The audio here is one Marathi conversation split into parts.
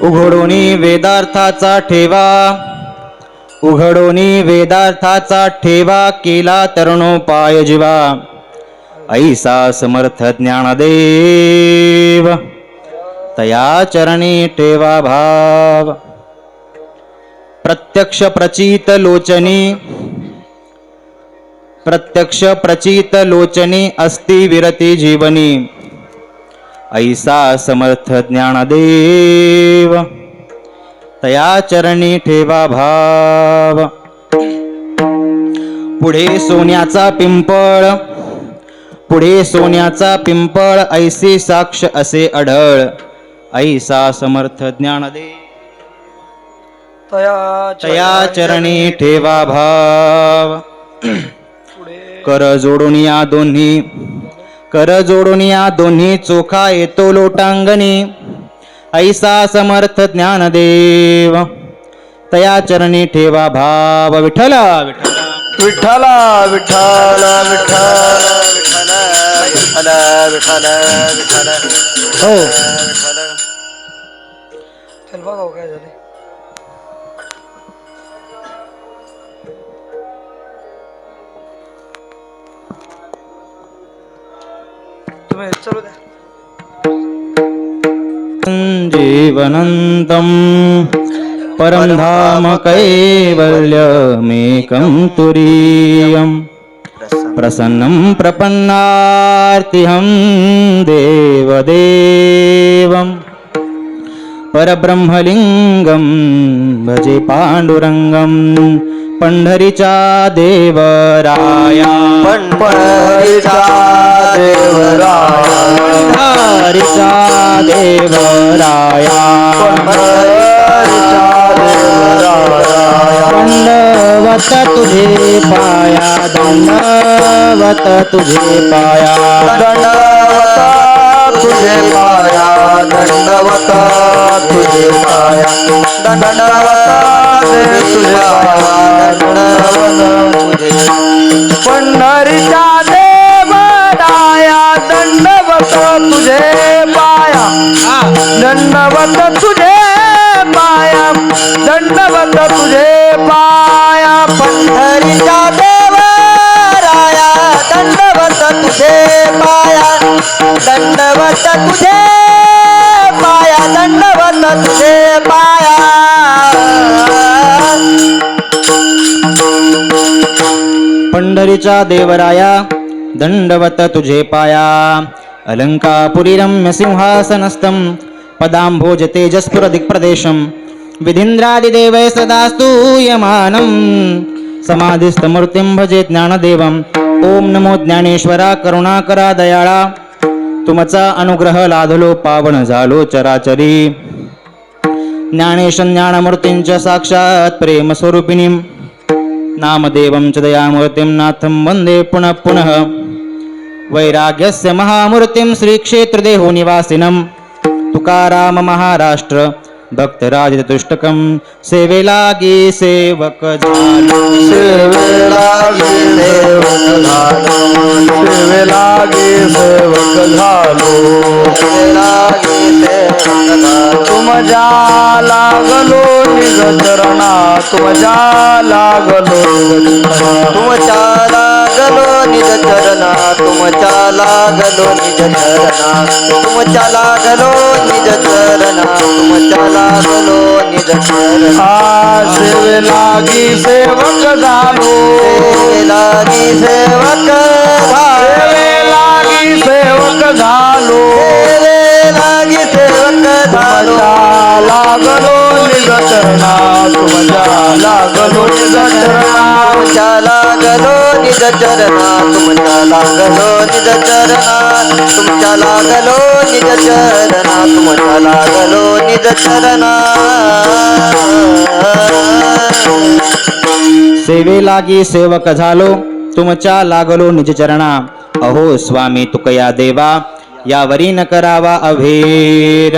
उघडोनी वेदार्थाचा ठेवा, उघडोनी वेदार्थाचा ठेवा, केला तरुणोपाय जीवा, ऐसा समर्थ ज्ञानदेव, तया चरणी ठेवा भाव. प्रत्यक्ष प्रचित लोचनी, प्रत्यक्ष प्रचित लोचनी, अस्ति विरती जीवनी, ऐसा समर्थ ज्ञानदेव, तया चरणी ठेवा भाव. पुढे सोन्याचा पिंपळ, पुढे सोन्याचा पिंपळ, ऐसी साक्ष असे अढळ, ऐसा समर्थ ज्ञानदेव, तया चरणी ठेवा भाव. कर जोडून या दोन्ही, कर जोडून या दोन्ही, चोखा येतो लोटांगणी, ऐसा समर्थ ज्ञानदेव, तया चरणी ठेवा भाव. विठ्ठला विठ्ठला विठ्ठला विठ्ठला विठ्ठला विठ्ठला विठ्ठला हो. चल बघा काय झाले. तुम्ही चलू द्या. जीवनंतम परम धाम कैवल्यमेकं तुरीयम्, प्रसन्नं प्रपन्नार्तिहं देवदेवं, परब्रह्मलिंगं भजे पांडुरंगं, पंढरीचा देवराया, पंढरीचा देवराया, पंढरीचा देवराया, पंढरीचा देवराया. दंडवत तुझे पाया, दंडवत तुझे पाया, दंडवत तुझे पाया, दंडवत तुझे पाया, दंडवत तुझे पाया, दंडवत तुझे. पंढरीचा देवराया, दंडवत तुझे पाया, दंडवत तुझे पाया, दंडवत तुझे पाया. पंढरीचा देवराया, दंडवत तुझे पाया, दंडवत तुझे पाया, दंडवत तुझे पाया. पंढरीचा देवराया, दंडवत तुझे पाया, अलंकापुरी रम्य सिंहासनस्थं, पदांभोज तेजस्पुर दिक्प्रदेशं, विधीन्द्रादिदेवै सदा स्तूयमानं, समाधिस्थमूर्तिं भजे ज्ञानदेवं. ओम नमो ज्ञानेश्वरा, करुणाकरा दयाळा, तुमचा अनुग्रह लाधलो पावन झालो चराचरी. ज्ञानेश ज्ञानमूर्तींच साक्षात प्रेम स्वरूपिणीं, नामदेवं च दयामूर्तिं नाथं वन्दे पुनः पुनः. वैराग्यस्य महामूर्तिं श्रीक्षेत्रदेहो निवासिनं, तुकाराम महाराष्ट्र भक्तराजतुष्टकं, सेवेलागी सेवक झालो, सेवेलागी सेवक झालो, सेवेलागी सेवक झालो, सेवेलागी सेवक झालो. तुमच्या लागलो निज चरणा, तुमच्या लागलो, तुमच्या लागलो निज चरणा, तुमच्या लागलो निज चरणा, तुमच्या लागलो निज चरणा, तुमच्या लागलो निज चरणा. सेवेलागी सेवक झालो, सेवेलागी सेवक झालो, सेवेलागी सेवक झालो, सेवेलागी सेवक झालो. लागलो निज चरणा, तुमच्या लागलो निज चरणा, तुमच्या लागलो निज चरणा, तुमच्या लागलो निज चरणा, तुमच्या लागलो निज चरणा, तुमच्या लागलो निज चरणा. सेवेलागी सेवक झालो, तुमच्या लागलो निज चरणा. अहो स्वामी तुकया देवा, यावरी न करावा अभेर.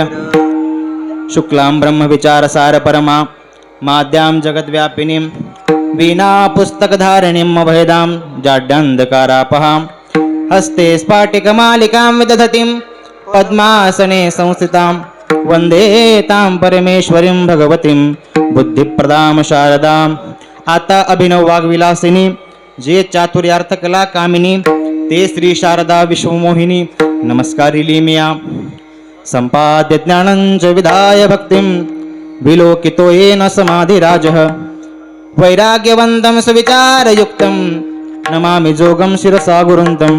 शुक्लां ब्रह्म विचार सार परमा, माद्यां जगद्व्यापिनीं, वीणा पुस्तकधारिणीं अभयदां जाड्यान्धकारापहां. हस्ते स्फाटिकमालिकां विदधतीं, पद्मासने संस्थितां, वंदे तां परमेश्वरीं भगवतीं बुद्धिप्रदां शारदाम्. आता अभिनव वाग्विलासिनी जे चातुर्यार्थ कला कामिनी ते श्री शारदा विश्वमोहिनी नमस्कारिली मिया. संपाद्य ज्ञानंच विधाय भक्तिं विलोकितो येन समाधिराजः. वैराग्यवन्तं सुविचारयुक्तं नमामि जोगं शिरसा गुरुन्तं.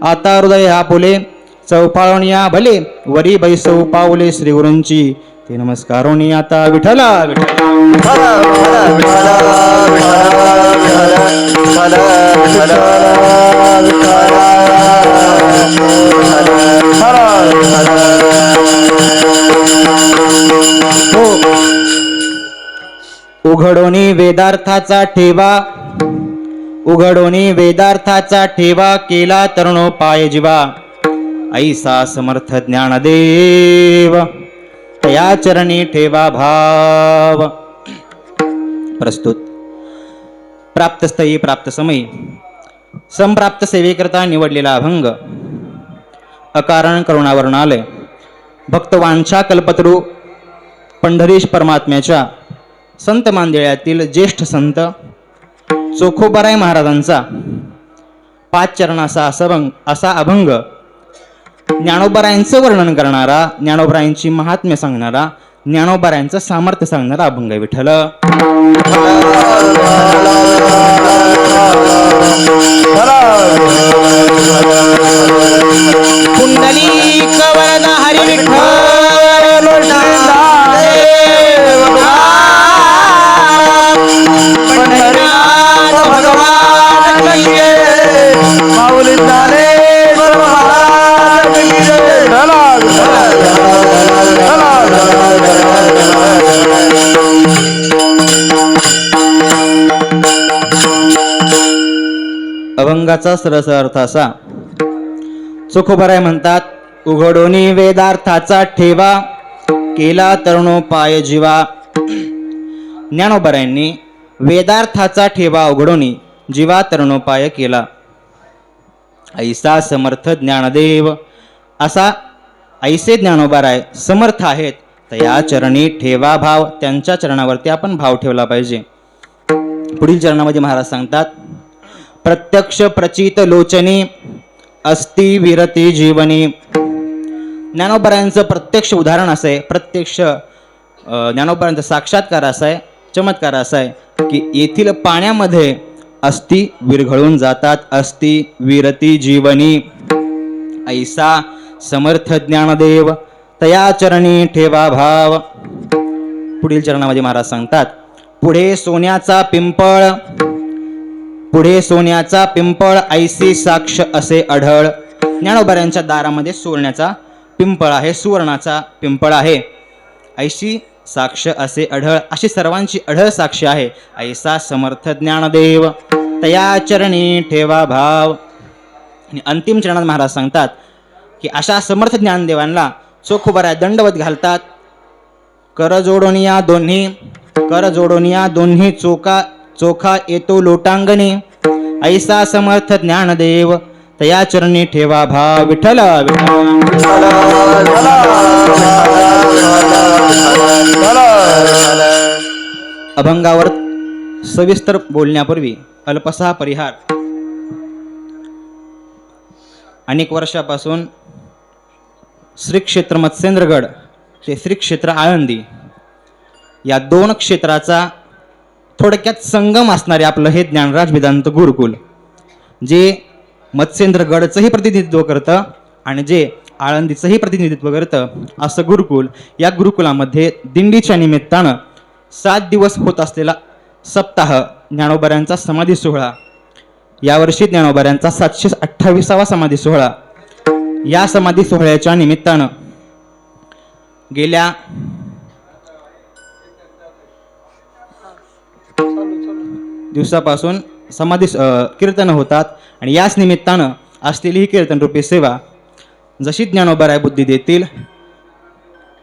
आता हृदय आपुले चौपाळोनिया भले वरी बैसौ पाऊले श्री गुरूंची ते नमस्कारोनी आता विठला विठला. हो उघडोनी वेदार्थाचा ठेवा, उघडोनी वेदार्थाचा ठेवा केला तरुणोपाय जीवा. ऐसा समर्थ ज्ञानदेव तया चरणी ठेवा भाव. प्रस्तुत प्राप्तस्थयी प्राप्त समयी संप्राप्त सेवेकरता निवडलेला अभंग अकारण करुणावर्णालय भक्तवांछा कल्पतरू पंढरीश परमात्म्याच्या संत मांदेळ्यातील ज्येष्ठ संत चोखोबाराय महाराजांचा 5 चरणाचा असा अभंग ज्ञानोबारायांचं वर्णन करणारा, ज्ञानोबारायांची महात्म्य सांगणारा, ज्ञानोबारायांचं सामर्थ्य सांगणारा अभंग विठ्ठल. पुंडलिक वरदा हरी विठ्ठल पंढरीनाथ भगवान माऊली ज्ञानेश्वर महाराज की जय. अभंगाचा सरस अर्थ असा. चोखोबाराय म्हणतात, उघडोनी वेदार्थाचा ठेवा केला तरुणोपाय जीवा. ज्ञानोबारायांनी वेदार्थाचा ठेवा उघडोनी जीवा तरुणोपाय केला. ऐसा समर्थ ज्ञानदेव असा ऐसे ज्ञानोबाराय समर्थ आहेत तया चरणी ठेवा भाव. त्यांच्या चरणावरती आपण भाव ठेवला पाहिजे. पुढील चरणामध्ये महाराज सांगतात, प्रत्यक्ष प्रचित लोचनी अस्ति विरती जीवनी. ज्ञानोबारायांचं प्रत्यक्ष उदाहरण असं आहे, प्रत्यक्ष ज्ञानोबारायांचा साक्षात्कार असा आहे, चमत्कार असा आहे की येथील पाण्यामध्ये अस्थि विरघळून जातात. अस्थि विरती जीवनी. ऐसा समर्थ ज्ञानदेव तया चरणी ठेवा भाव. पुढील चरणामध्ये महाराज सांगतात, पुढे सोन्याचा पिंपळ, पुढे सोन्याचा पिंपळ ऐसी साक्ष असे अढळ. ज्ञानोबारायांच्या दारामध्ये सोन्याचा पिंपळ आहे, सुवर्णाचा पिंपळ आहे. ऐशी साक्ष असे अढळ, अशी सर्वांची अढळ साक्ष आहे. ऐसा समर्थ ज्ञानदेव तया चरणी ठेवा भाव. आणि अंतिम चरणात महाराज सांगतात की अशा समर्थ ज्ञानदेवांना चोखोबाराय दंडवत घालतात. कर जोडोनिया दोन्ही, कर जोडोनिया दोन्ही चोखा येतो लोटांगणी. ऐसा समर्थ ज्ञानदेव तया चरणी ठेवा भाव. विठ्ठल अभंगावर सविस्तर बोलण्यापूर्वी अल्पसा परिहार. अनेक वर्षापासून श्री क्षेत्र मत्स्येंद्रगड ते श्री क्षेत्र आळंदी या 2 क्षेत्राचा थोडक्यात संगम असणारे आपलं हे ज्ञानराज वेदांत गुरुकुल, जे मत्स्येंद्रगडचंही प्रतिनिधित्व करतं आणि जे आळंदीचंही प्रतिनिधित्व करतं, असं गुरुकुल. या गुरुकुलामध्ये दिंडीच्या निमित्तानं 7 दिवस होत असलेला सप्ताह ज्ञानोबारायांचा समाधी सोहळा, यावर्षी ज्ञानोबारायांचा 728वा समाधी सोहळा. या समाधी सोहळ्याच्या निमित्तानं गेल्या दिवसापासून समाधी कीर्तन होतात आणि याच निमित्तानं असलेली ही कीर्तनरूपी सेवा जशी ज्ञानोबाराय बुद्धी देतील,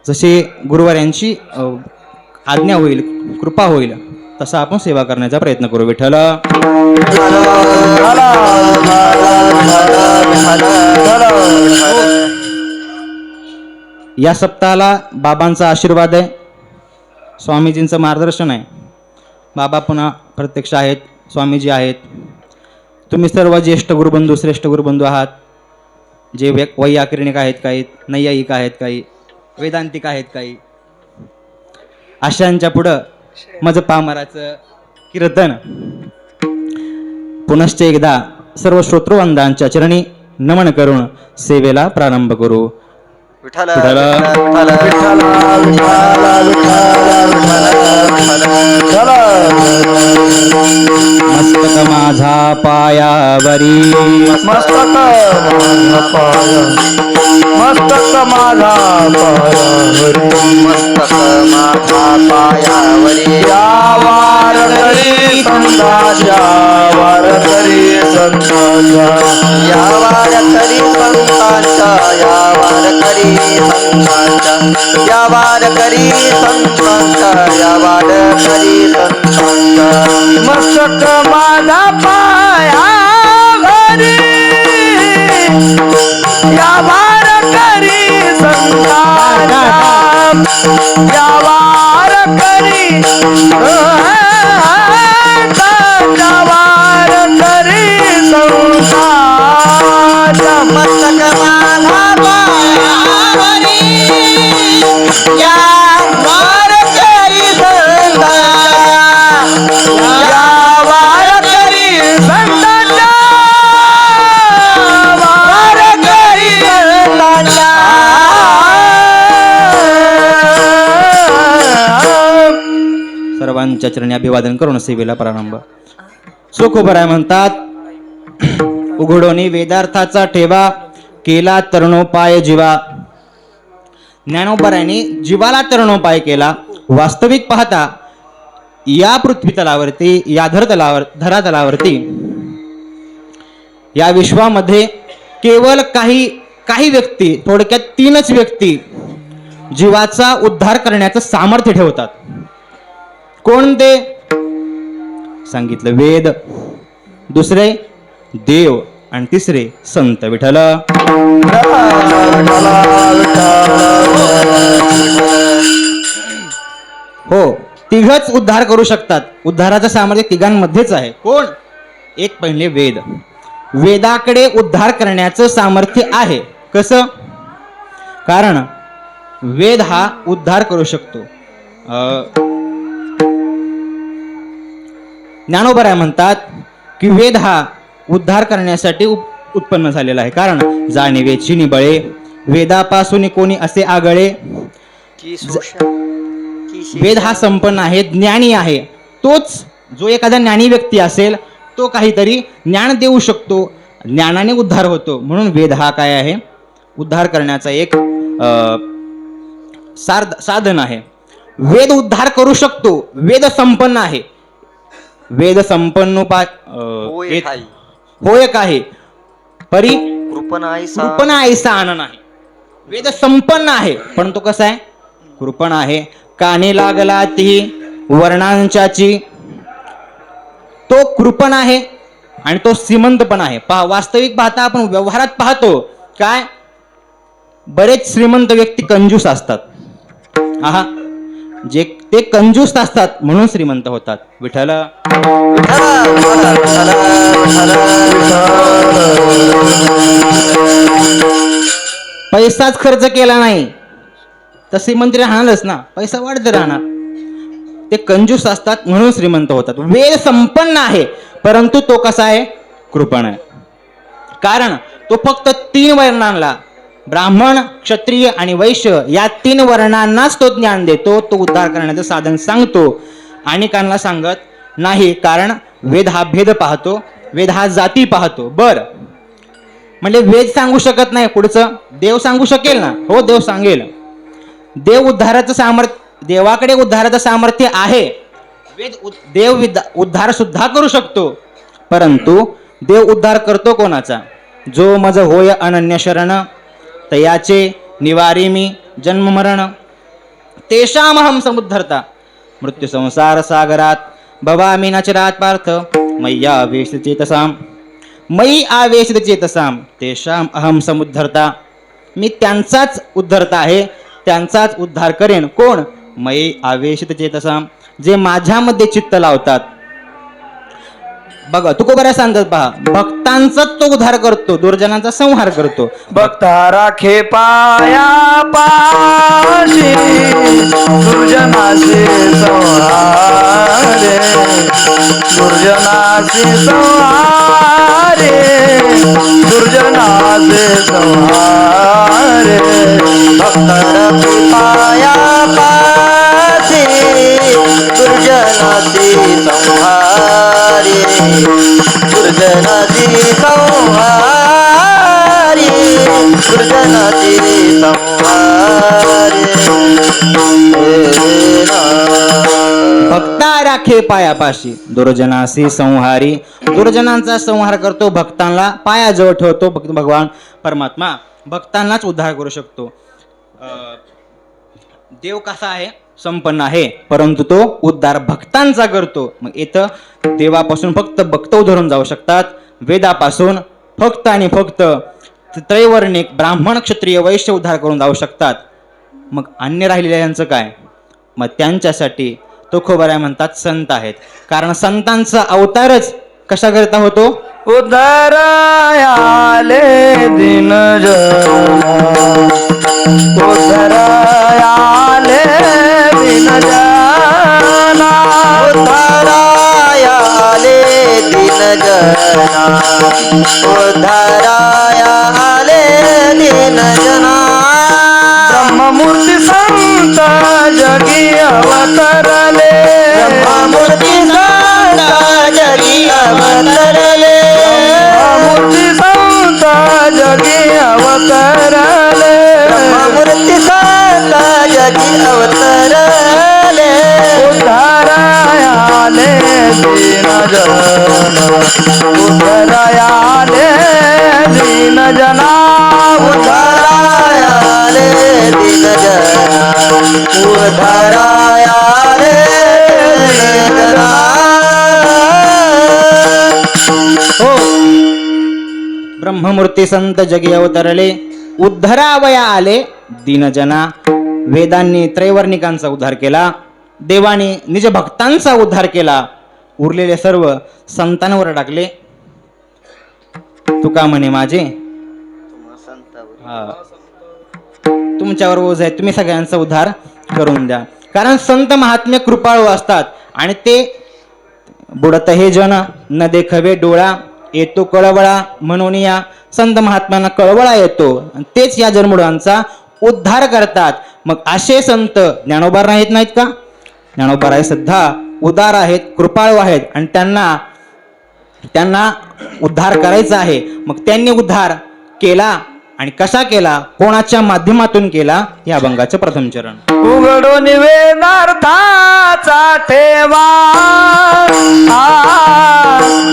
जशी गुरुवाऱ्यांची आज्ञा होईल, कृपा होईल, तसा आपण सेवा करण्याचा प्रयत्न करू. विठ्ठल या सप्ताहाला बाबांचा आशीर्वाद आहे, स्वामीजींचं मार्गदर्शन आहे. बाबा पुन्हा प्रत्यक्ष आहेत, स्वामीजी आहेत. तुम्ही सर्व ज्येष्ठ गुरुबंधू, श्रेष्ठ गुरुबंधू आहात. जे वैयाकरणिक आहेत, काही नैयायिक आहेत, काही वेदांतिक आहेत, काही अशांच्या पुढं माझं पामराचं कीर्तन पुनश्च एकदा सर्व श्रोतृवंदांच्या चरणी नमन करून सेवेला प्रारंभ करू. विठ्ठल विठ्ठल. विठ्ठल विठ्ठल विठ्ठल विठ्ठल मस्तक माझा पायावरी, मस्तक माझा पाय, मस्तक माझा पायावरी, मस्तक माझा पायावरी. या वार करी संताच्या, वार करी संताच्या, या वार करी संताच्या, या वार करी संताच्या, या वार करी संताच्या, या वार करी संताच्या. मस्तक माझा पायावरी, या वार करी संताच्या, या वार करी संताच्या, वार करी संताच्या. मस्तक माझा पायावरी, या वार करी संताच्या, या वार करी संताच्या, वार करी संताच्या. सर्वांच्या चरणी अभिवादन करून सेवेला प्रारंभ. सुखोबराय म्हणतात, उघडोनी वेदार्थाचा ठेवा, केला तरणोपाय जीवा. ज्ञानोबरायांनी जीवाला तरणोपाय केला. वास्तविक पाहता या पृथ्वी तलावरती, या धरातलावरती, या विश्वामध्ये केवळ काही व्यक्ती, थोडक्यात 3च व्यक्ती जीवाचा उद्धार करण्याचं सामर्थ्य ठेवतात. कोणते? सांगितलं वेद, दुसरे देव आणि तिसरे संत विठ्ठल. हो, तिघच उद्धार करू शकतात. उद्धाराचं सामर्थ्य तिघांमध्येच आहे. कोण? एक पहिले वेद. वेदाकडे उद्धार करण्याचं सामर्थ्य आहे. कसं? कारण वेद हा उद्धार करू शकतो. ज्ञानोबराय म्हणतात की वेद हा उद्धार करण्यासाठी उत्पन्न झालेला आहे. कारण जाणीवेची निबळे, वेदापासून कोणी असे आगळे. वेद हा संपन्न आहे, ज्ञानी आहे. तोच जो एखादा ज्ञानी व्यक्ती असेल तो काहीतरी ज्ञान देऊ शकतो, ज्ञानाने उद्धार होतो. म्हणून वेद हा काय आहे? उद्धार करण्याचा एक साधन आहे. वेद उद्धार करू शकतो. वेद संपन्न आहे. वेद संपन्न होय काही परी कृपण ऐसा आन नाही. वेद संपन्न आहे, पण तो कसा आहे? कृपण आहे. काने लागला ती वर्णांच्याची, तो कृपण आहे आणि तो श्रीमंत पण आहे. वास्तविक पाहता आपण व्यवहारात पाहतो काय, बरेच श्रीमंत व्यक्ती कंजूस असतात. आहा, जे ते कंजूस असतात म्हणून श्रीमंत होतात. विठ्ठल. पैसाच खर्च केला नाही तर श्रीमंत राहणारच ना, पैसा वाढत राहणार. ते कंजूस असतात म्हणून श्रीमंत होतात. वेद संपन्न आहे, परंतु तो कसा आहे? कृपण आहे. कारण तो फक्त 3 वर्णांना, ब्राह्मण, क्षत्रिय आणि वैश्य, या 3 वर्णांनाच तो ज्ञान देतो. तो उद्धार करण्याचं साधन सांगतो. अनेकांना सांगत नाही. कारण वेद हा भेद पाहतो, वेद हा जाती पाहतो. बर, म्हणजे वेद सांगू शकत नाही, पुढचं देव सांगू शकेल ना? हो, देव सांगेल. देव उद्धाराचं सामर्थ्य, देवाकडे उद्धाराचं सामर्थ्य आहे. देव उद्धार सुद्धा करू शकतो. परंतु देव उद्धार करतो कोणाचा? जो मज होय अनन्य शरण, तयाचे निवारी मी जन्म मरण. तेषामहं समुद्धरता मृत्यू संसार सागरात, भवामी नचरात पार्थ, मय्या आवेशित चेतसाम, मयी आवेशित चेतसाम, तेषाम अहम समुद्धरता. मी त्यांचाच उद्धरता आहे त्यांचाच उद्धार करेन. कोण? मयी आवेशित चेतसा, जे माझ्यामध्ये चित्त लावतात. बघा तुकोबऱ्या सांगतात पहा, भक्तांचाच तो उद्धार करतो, दुर्जनांचा संहार करतो. भक्ता राखे पाया पाशी दुर्जनाचे संहारे, दुर्जनाचे संहारे, दुर्जनाचे संहारे. भक्ता राखे पाया पाशी दुर्जनाचे संहारे, दुर्जनाचे संहारी, दुर्जनाचे संहारी. भक्ता राखे पायापाशी दुर्जनासी संहारी, दुर्जनांचा संहार करतो, भक्तांना पायाजवळ ठेवतो. भगवान परमात्मा भक्तांनाच उद्धार करू शकतो. देव कसा आहे? संपन्न आहे, परंतु तो उद्धार भक्तांचा करतो. मग इथं देवापासून फक्त भक्त उधरून जाऊ शकतात, वेदापासून फक्त आणि फक्त त्रैवर्णिक ब्राह्मण क्षत्रिय वैश्य उद्धार करून जाऊ शकतात. मग अन्य राहिलेल्यांचं काय? मग त्यांच्यासाठी तुकोबराय म्हणतात संत आहेत, कारण संतांचा अवतारच कशाकरिता होतो? उद्धरायाले दिन जना, उद्धरायाले दिन जना, उद्धरायाले दिन जना, उद्धरायाले दिन जना. ब्रह्ममूर्ती संत जगी अवतरले, ब्रह्ममूर्ती संत जगी अवतरले, ब्रह्ममूर्ती संत जगी अवतरले, ब्रह्ममूर्ती संत जगी अवतरले. उद्धरायाले दीन जना, उद्धरायाले दीन जना, उद्धरायाले दीन जना, उद्धरायाले दीन जना. हो, ब्रह्ममूर्ती संत जगी अवतरले, उद्धरावया आले दीनजना. वेदांनी त्रैवर्णिकांचा उद्धार केला, देवाने निज भक्तांचा उद्धार केला, उरलेले सर्व संतांवर टाकले. तुका म्हणे माझे तुमच्यावर ओझ आहे, तुम्ही सगळ्यांचा उद्धार करून द्या. कारण संत महात्म्य कृपाळू असतात आणि ते बुडत हे जन न देखवे डोळा, येतो कळवळा म्हणून या संत महात्म्यांना कळवळा येतो, तेच या जन्मोडांचा उद्धार करतात. मग असे संत ज्ञानोबा नाहीत नाहीत का? ज्ञानोबा राय सुद्धा उदार आहेत, कृपाळू आहेत आणि त्यांना उद्धार करायचा आहे. मग त्यांनी उद्धार केला आणि कसा केला, कोणाच्या माध्यमातून केला, या अभंगाचं प्रथम चरण. उघडून वेदार्थाचा ठेवा,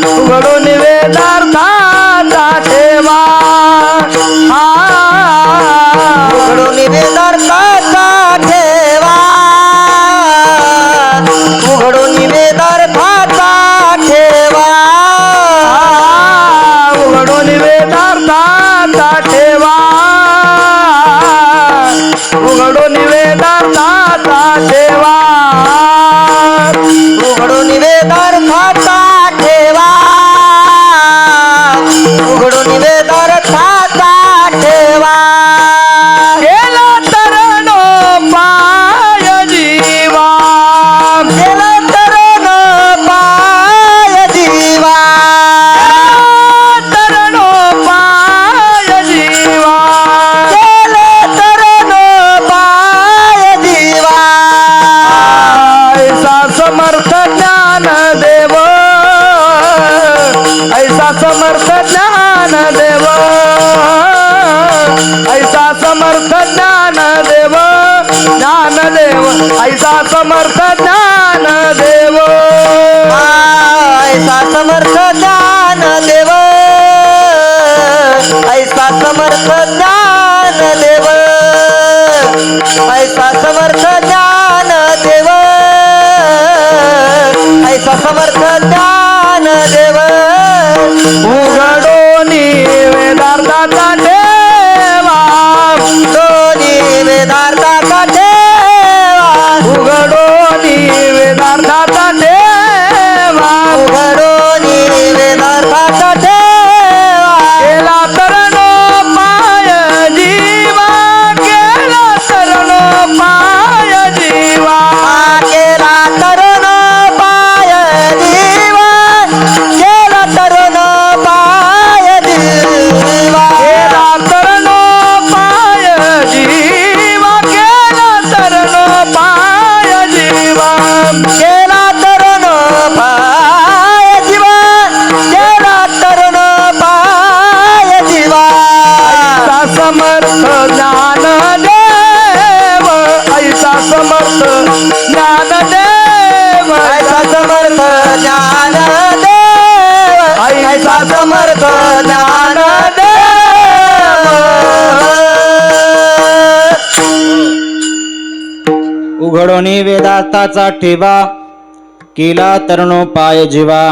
उघडून वेदार्थाचा ठेवा, उघडून वेदार्थाचा ठेवा, उघडून वेदार्थाचा ठेवा, उघडून वेदार्थाचा ठेवा, उघडून वेदार्थाचा ठेवा, उघडून वेदार्थाचा ठेवा, उघडून वेदार्थाचा ठेवा. केला तरण पाय जीवा, केला तरण पाय जीवा, तरण पाय जीवा, केला तरण पाय जीवा. ऐसा समर्थ ज्ञान देव, ऐसा समर्थ ज्ञान देव, ऐसा समर्थ ज्ञान देव, ज्ञान देव, ऐसा समर्थ ज्ञान देव, ऐसा समर्थ ज्ञान देव, ऐसा समर्थ ज्ञान देव, ऐसा समर्थ ज्ञान देव, ऐसा समर्थ ज्ञान देव. उघडोनी वेदार्थाचा ठेवा, दोन्ही वेदार्थाचा केला तरुण पाय जीवा केला तरुण पाय जीवा ऐसा समर्थ ज्ञानदेव ऐसा समर्थ ज्ञानदेव ऐसा समर्थ ज्ञानदेव ऐसा समर्थ ज्ञानदेव उघडोनी वेदांताचा ठेवा केला तरुणोपाय जीवा.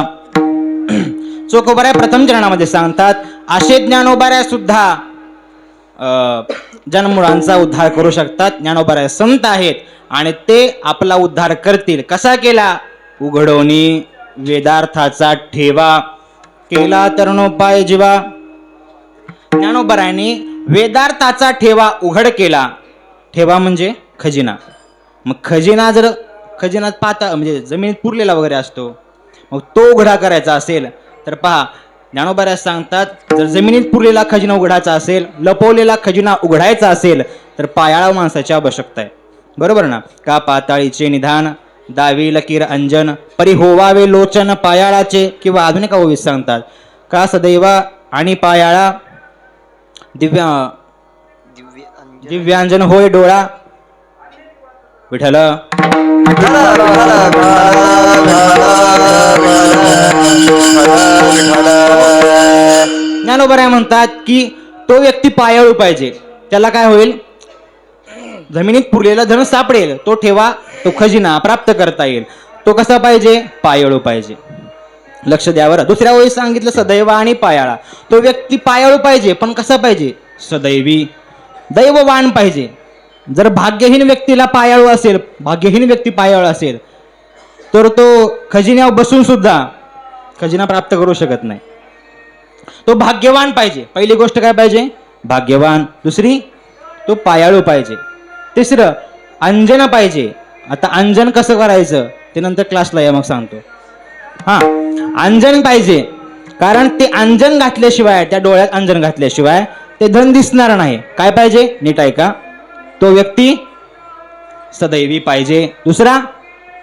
चोखोबाऱ्या प्रथम चरणामध्ये सांगतात असे ज्ञानोबाऱ्या सुद्धा जनमुळांचा उद्धार करू शकतात. ज्ञानोबाऱ्या संत आहेत आणि ते आपला उद्धार करतील. कसा केला? उघडोनी वेदार्थाचा ठेवा केला तरुणोपाय जीवा. ज्ञानोबाऱ्यांनी वेदार्थाचा ठेवा उघड केला. ठेवा म्हणजे खजिना. मग खजिनात पाता म्हणजे जमिनीत पुरलेला वगैरे असतो, मग तो उघडा करायचा असेल तर पहा ज्ञानोबाऱ्या सांगतात जर जमिनीत पुरलेला खजिना उघडायचा असेल, लपवलेला खजिना उघडायचा असेल तर पायाळा माणसाची आवश्यकता आहे. बरोबर ना? का पाताळीचे निधान दावी लकीर अंजन परी होवावे लोचन पायाळाचे. किंवा आधुनिक ओवीत सांगतात का सदैवा आणि पायाळा दिव्यांजन होय डोळा विठ्ठल. ज्ञानोबराय म्हणतात की तो व्यक्ती पायाळू पाहिजे. त्याला काय होईल? जमिनीत पुरलेला धन सापडेल, तो ठेवा तो खजिना प्राप्त करता येईल. तो कसा पाहिजे? पायाळू पाहिजे. लक्ष द्यावर. दुसऱ्या वेळी सांगितलं सदैव आणि पायाळा. तो व्यक्ती पायाळू पाहिजे पण कसा पाहिजे? सदैवी दैववान पाहिजे. जर भाग्यहीन व्यक्तीला पायाळू असेल, भाग्यहीन व्यक्ती पायाळू असेल तर तो खजिन्यावर बसून सुद्धा खजिना प्राप्त करू शकत नाही. तो भाग्यवान पाहिजे. पहिली गोष्ट काय पाहिजे? भाग्यवान. दुसरी तो पायाळू पाहिजे. तिसरं अंजन पाहिजे. आता अंजन कसं करायचं ते नंतर क्लासला या मग सांगतो. अंजन पाहिजे कारण ते अंजन घातल्याशिवाय, त्या डोळ्यात अंजन घातल्याशिवाय ते धन दिसणार नाही. काय पाहिजे? नीट ऐका. तो व्यक्ती सदैवी पाहिजे. दुसरा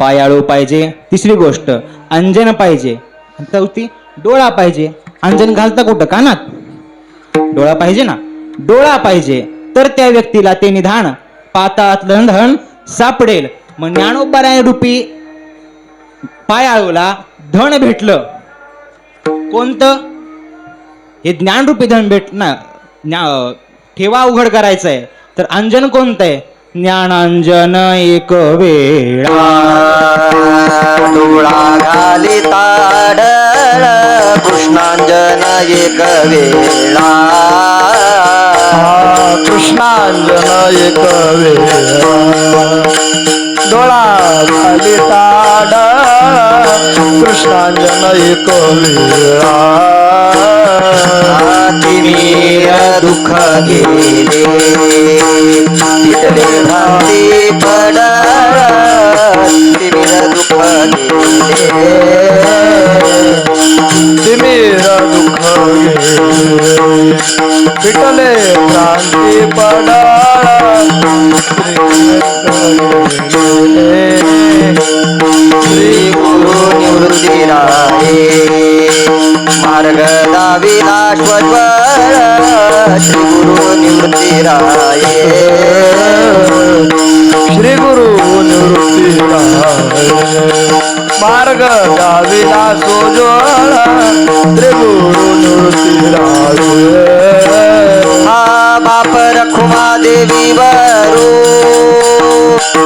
पायाळू पाहिजे. तिसरी गोष्ट अंजन पाहिजे. चौथी डोळा पाहिजे. अंजन घालता कुठं? कानात. डोळा पाहिजे ना. डोळा पाहिजे तर त्या व्यक्तीला ते निधान पाताळातलं धन सापडेल. मग ज्ञानोबाराय रूपी पायाळूला धन भेटलं. कोणतं? हे ज्ञानरूपी धन भेटणार. ठेवा उघड करायचंय तर अंजन कोणतं आहे? ज्ञानांजन एक वेळा डोळा घाली ताडळ कृष्णांजन एक वेळा कृष्णांजन एक वेळा डोळा खाली ताड कृष्णांजन एक वेळा तिमीर दुःख गेले तिथले भक्ती पडळ तिमीर दुःख गेले तिमीर दुःख गेले पिटले क्रांती पडाळ श्री गुरु निवृत्ती राये मार्ग दाविला श्वज्वळ श्री गुरु निवृत्ती राये श्री गुरु निवृत्ती मार्ग दाविला सोजवळ श्री गुरु निवृत्ती हा बाप रखुमा देवी वरू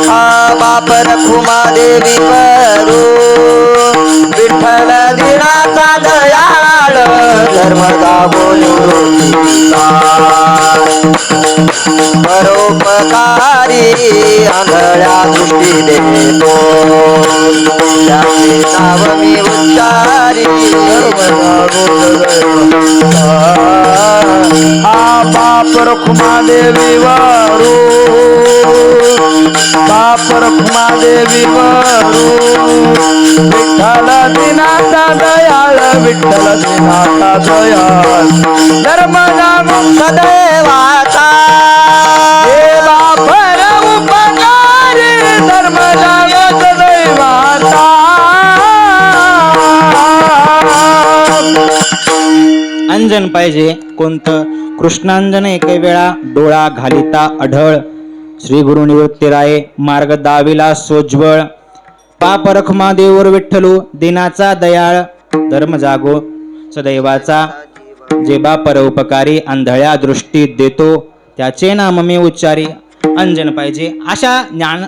हा बाप रखुमा देवी वरू विठ्ठल दिनाचा दयाळ धर्मदा बोलूचा परोपकारी आंधळ्या दृष्टी देतो त्याचे नाव मी उच्चारी हा बाप रखुमा देवी वरू बाप रखुमा देवी वरू विठ्ठल दिनाचा दयाळ विठ्ठल दिनाचा दयाळ धर्मदा सदैवाचा हे बापर उपकारी धर्मदा सदैवाचा अंजन पाहिजे. कोणतं? कृष्णांजन एक वेळा डोळा घालिता अढळ. श्री गुरु निवृत्ती राये मार्ग दाविला सोज्वळ. पाप रखमा देवर विठ्ठलू दिनाचा दयाळ. धर्म जागो सदैवाचा जेबा परोपकारी. आंधळ्या दृष्टीत देतो त्याचे नाम मी उच्चारी. अंजन पाहिजे. अशा ज्ञान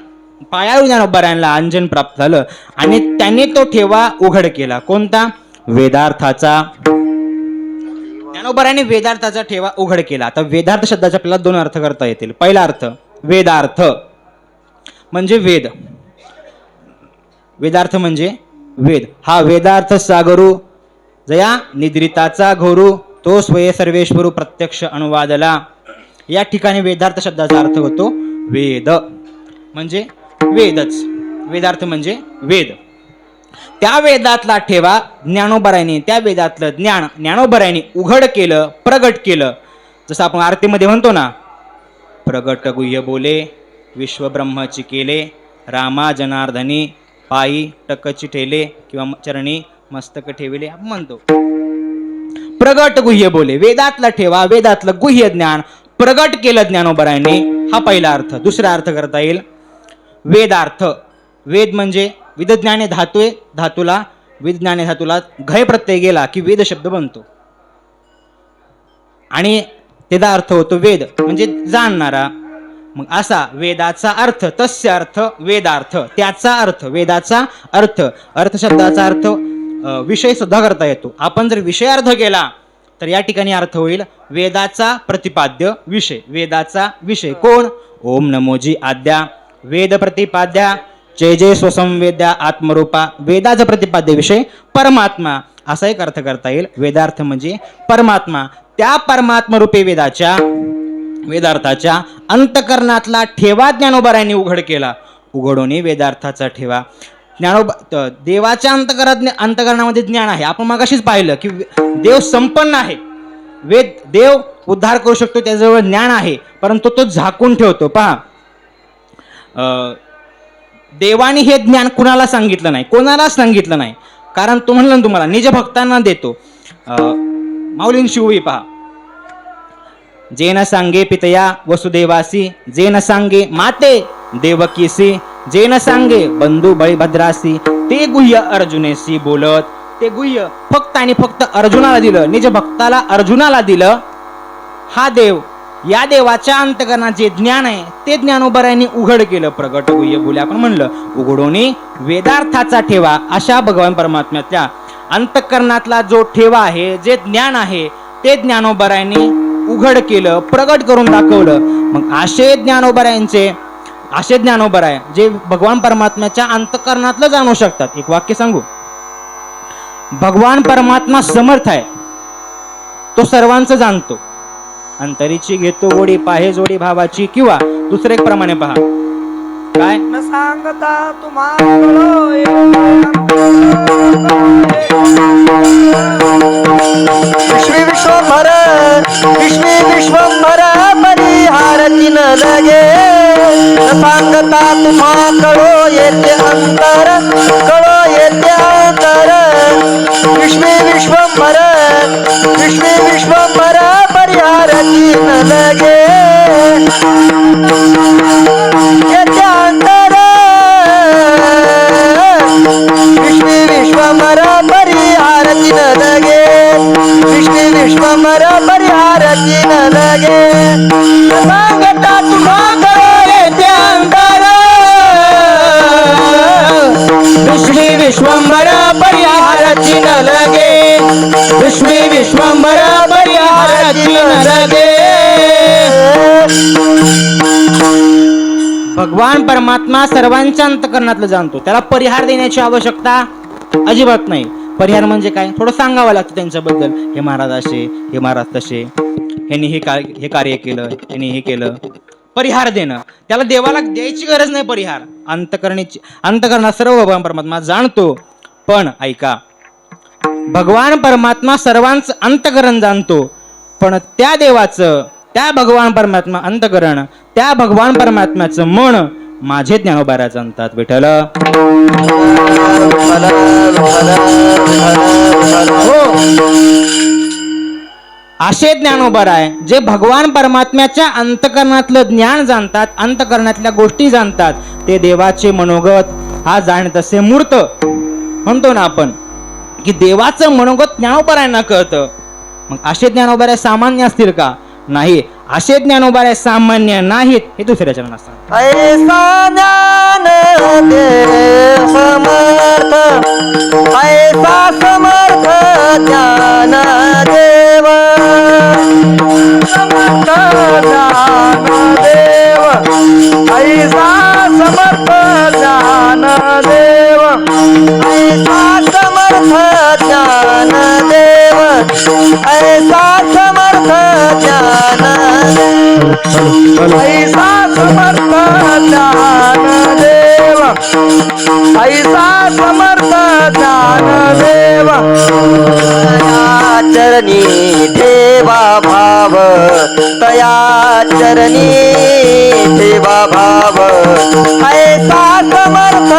पायाळू ज्ञानोबारायांना अंजन प्राप्त झालं आणि त्यांनी तो ठेवा उघड केला. कोणता? वेदार्थाचा. ज्ञानोबारायांनी वेदार्थाचा ठेवा उघड केला. आता वेदार्थ शब्दाचे आपल्याला दोन अर्थ करता येतील. पहिला अर्थ वेदार्थ म्हणजे वेद. वेदार्थ म्हणजे वेद. हा वेदार्थ सागरू जया निद्रिताचा घोरू तो स्वये सर्वेश्वरू प्रत्यक्ष अनुवादला. या ठिकाणी वेदार्थ शब्दाचा अर्थ होतो वेद म्हणजे वेदच. वेदार्थ म्हणजे वेद. त्या वेदातला ठेवा ज्ञानोबारायांनी त्या वेदातलं ज्ञान ज्ञानोबारायांनी उघड केलं, प्रगट केलं. जसं आपण आरतीमध्ये म्हणतो ना, प्रगट गुह्य बोले विश्व ब्रह्मची केले. रामा जनार्दनी पायी टकची ठेले किंवा चरणी मस्तक ठेविले आपण म्हणतो. प्रगट गुह्य बोले वेदातला ठेवा वेदातलं गुह्य ज्ञान प्रगट केलं ज्ञानोबारायांनी. हा पहिला अर्थ. दुसरा अर्थ करता येईल वेदार्थ. वेद म्हणजे विदज्ञाने धातू आहे. धातूला विज्ञाने धातूला घय प्रत्यय गेला की वेद शब्द बनतो आणि त्याचा अर्थ होतो वेद म्हणजे जाणणारा. मग असा वेदाचा अर्थ तस्य अर्थ वेदार्थ. त्याचा अर्थ वेदाचा अर्थ. अर्थ शब्दाचा अर्थ विषय सुद्धा करता येतो. आपण जर विषय अर्थ केला तर या ठिकाणी अर्थ होईल वेदाचा प्रतिपाद्य विषय. वेदाचा विषय कोण? ओम नमोजी आद्या वेद प्रतिपाद्या जय जय स्वसंवेद्या आत्मरूपा. वेदाचा प्रतिपाद्य विषय परमात्मा असा एक अर्थ करता येईल. वेदार्थ म्हणजे परमात्मा. त्या परमात्मरूपी वेदार्थाच्या अंतकरणातला ठेवा ज्ञानोबारायांनी उघड केला. उघडोनी वेदार्थाचा ठेवा. देवाच्या अंतकरणामध्ये ज्ञान आहे. आपण मगाशीच पाहिलं की देव संपन्न आहे. देव उद्धार करू शकतो, त्याजवळ ज्ञान आहे, परंतु तो झाकून ठेवतो. पहा, देवाने हे ज्ञान कुणाला सांगितलं नाही, कोणालाच सांगितलं नाही. कारण तो म्हणलं तुम्हाला निज भक्तांना देतो. माऊलींची शिवई पहा, जे न सांगे पितया वसुदेवासी, जे न सांगे माते देवकीसी, जे न सांगे बंधू बळीभद्रासी, ते गुह्य अर्जुनेसी बोलत. ते गुह्य फक्त आणि फक्त अर्जुनाला दिलं, निज भक्ताला अर्जुनाला दिलं. हा देव, या देवाच्या अंतकरणात जे ज्ञान आहे ते ज्ञानोबारायांनी उघड केलं. प्रगट गुह्य बोले आपण म्हणलं. उघडोनी वेदार्थाचा ठेवा. अशा भगवान परमात्म्याच्या अंतकरणातला जो ठेवा आहे, जे ज्ञान आहे, ते ज्ञानोबारायांनी उघड केलं, प्रगट करून दाखवलं. मग असे ज्ञानोबाराय जे भगवान परमात्म्याच्या अंतकरणातलं जाणू शकतात. एक वाक्य सांगू, भगवान परमात्मा समर्थ आहे, तो सर्वांचं जाणतो. अंतरीची घेतो गोडी पाहे जोडी भावाची. किंवा दुसरे एक प्रमाणे पहा, काय न सांगता तुम्हा विश्वभर परिहारती न लगे. न सांगता तुम्हा कळो येते अंतर, कळो येते अंतर. विश्वभर परिहारती न लगे. येते अंतर विश्वभर परिहारती न लगे. विश्वभर परिहारती न लगे. सांगता तुम्हा कळो येते अंतर. विश्वभर परिहारती न लगे. विश्वभर परिहारती न लगे. भगवान परमात्मा सर्वांच्या अंतकरणातलं जाणतो. त्याला परिहार देण्याची आवश्यकता अजिबात नाही. परिहार म्हणजे काय, थोडं सांगावं लागतं त्यांच्याबद्दल. हे महाराज असे, हे महाराज तसे, ह्यांनी हे कार्य केलं, ह्यांनी हे केलं. परिहार देणं, त्याला देवाला द्यायची गरज नाही. परिहार अंतकरणात सर्व भगवान परमात्मा जाणतो. पण ऐका, भगवान परमात्मा सर्वांचं अंतकरण जाणतो, पण त्या देवाचं, त्या भगवान परमात्मा अंतकरण, त्या भगवान परमात्म्याचं मन माझे ज्ञानोबारा जाणतात. विठ्ठल असे ज्ञानोबर आहे जे भगवान परमात्म्याच्या अंतकरणातलं ज्ञान जाणतात, अंतकरणातल्या गोष्टी जाणतात. ते देवाचे मनोगत हा जाणत असे मूर्त म्हणतो ना आपण की देवाचं मनोगत ज्ञानोबरायांना कळतं. मग असे ज्ञानोबराय सामान्य असतील का? नाही. असे ज्ञानोबराय सामान्य नाहीत हे दुसऱ्या चरणात सांगतात. ऐसा ज्ञान देव समर्थ, ऐसा समर्थ ज्ञान देव, समर्थ ज्ञान देव, ऐसा समर्थ ज्ञान देव, ऐसा समर्थ ज्ञान देव, ऐसा समर्थ ज्ञान देव, ऐसा समर्थ ज्ञान देव, ऐसा समर्थ ज्ञान देव. तया चरणी ठेवा भाव, तया चरणी ठेवा भाव, ऐसा समर्थ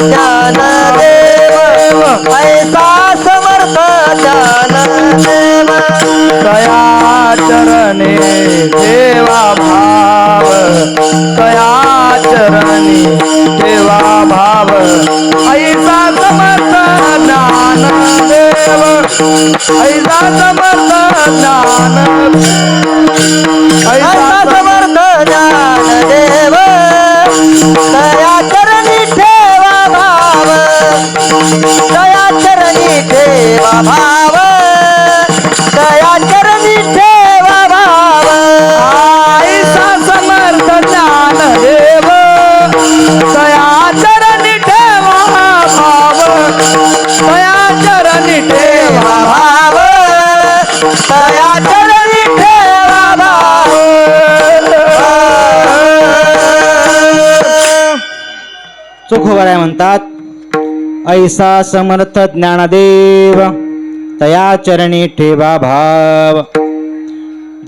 ज्ञान देव, ऐसा समर्थ ज्ञान देव. तया चरणी ठेवा भाव, तया चरणी ठेवा भाव, ऐसा समर्थ ज्ञान देव, ऐसा समर्थ ज्ञान, ऐसा समर्थ ज्ञान देव, तया चरणी ठेवा भाव, तया चरणी ठेवा भाव, तया चरणी ठेवा भाव. ऐसा समर्थ ज्ञान देव, तया चरणी ठेवा भाव, तया चरणी ठेवा भाव, तया चरणी ठेवा भाव. चोखोबराय म्हणतात ऐसा समर्थ ज्ञानदेव तया चरणी ठेवा भाव.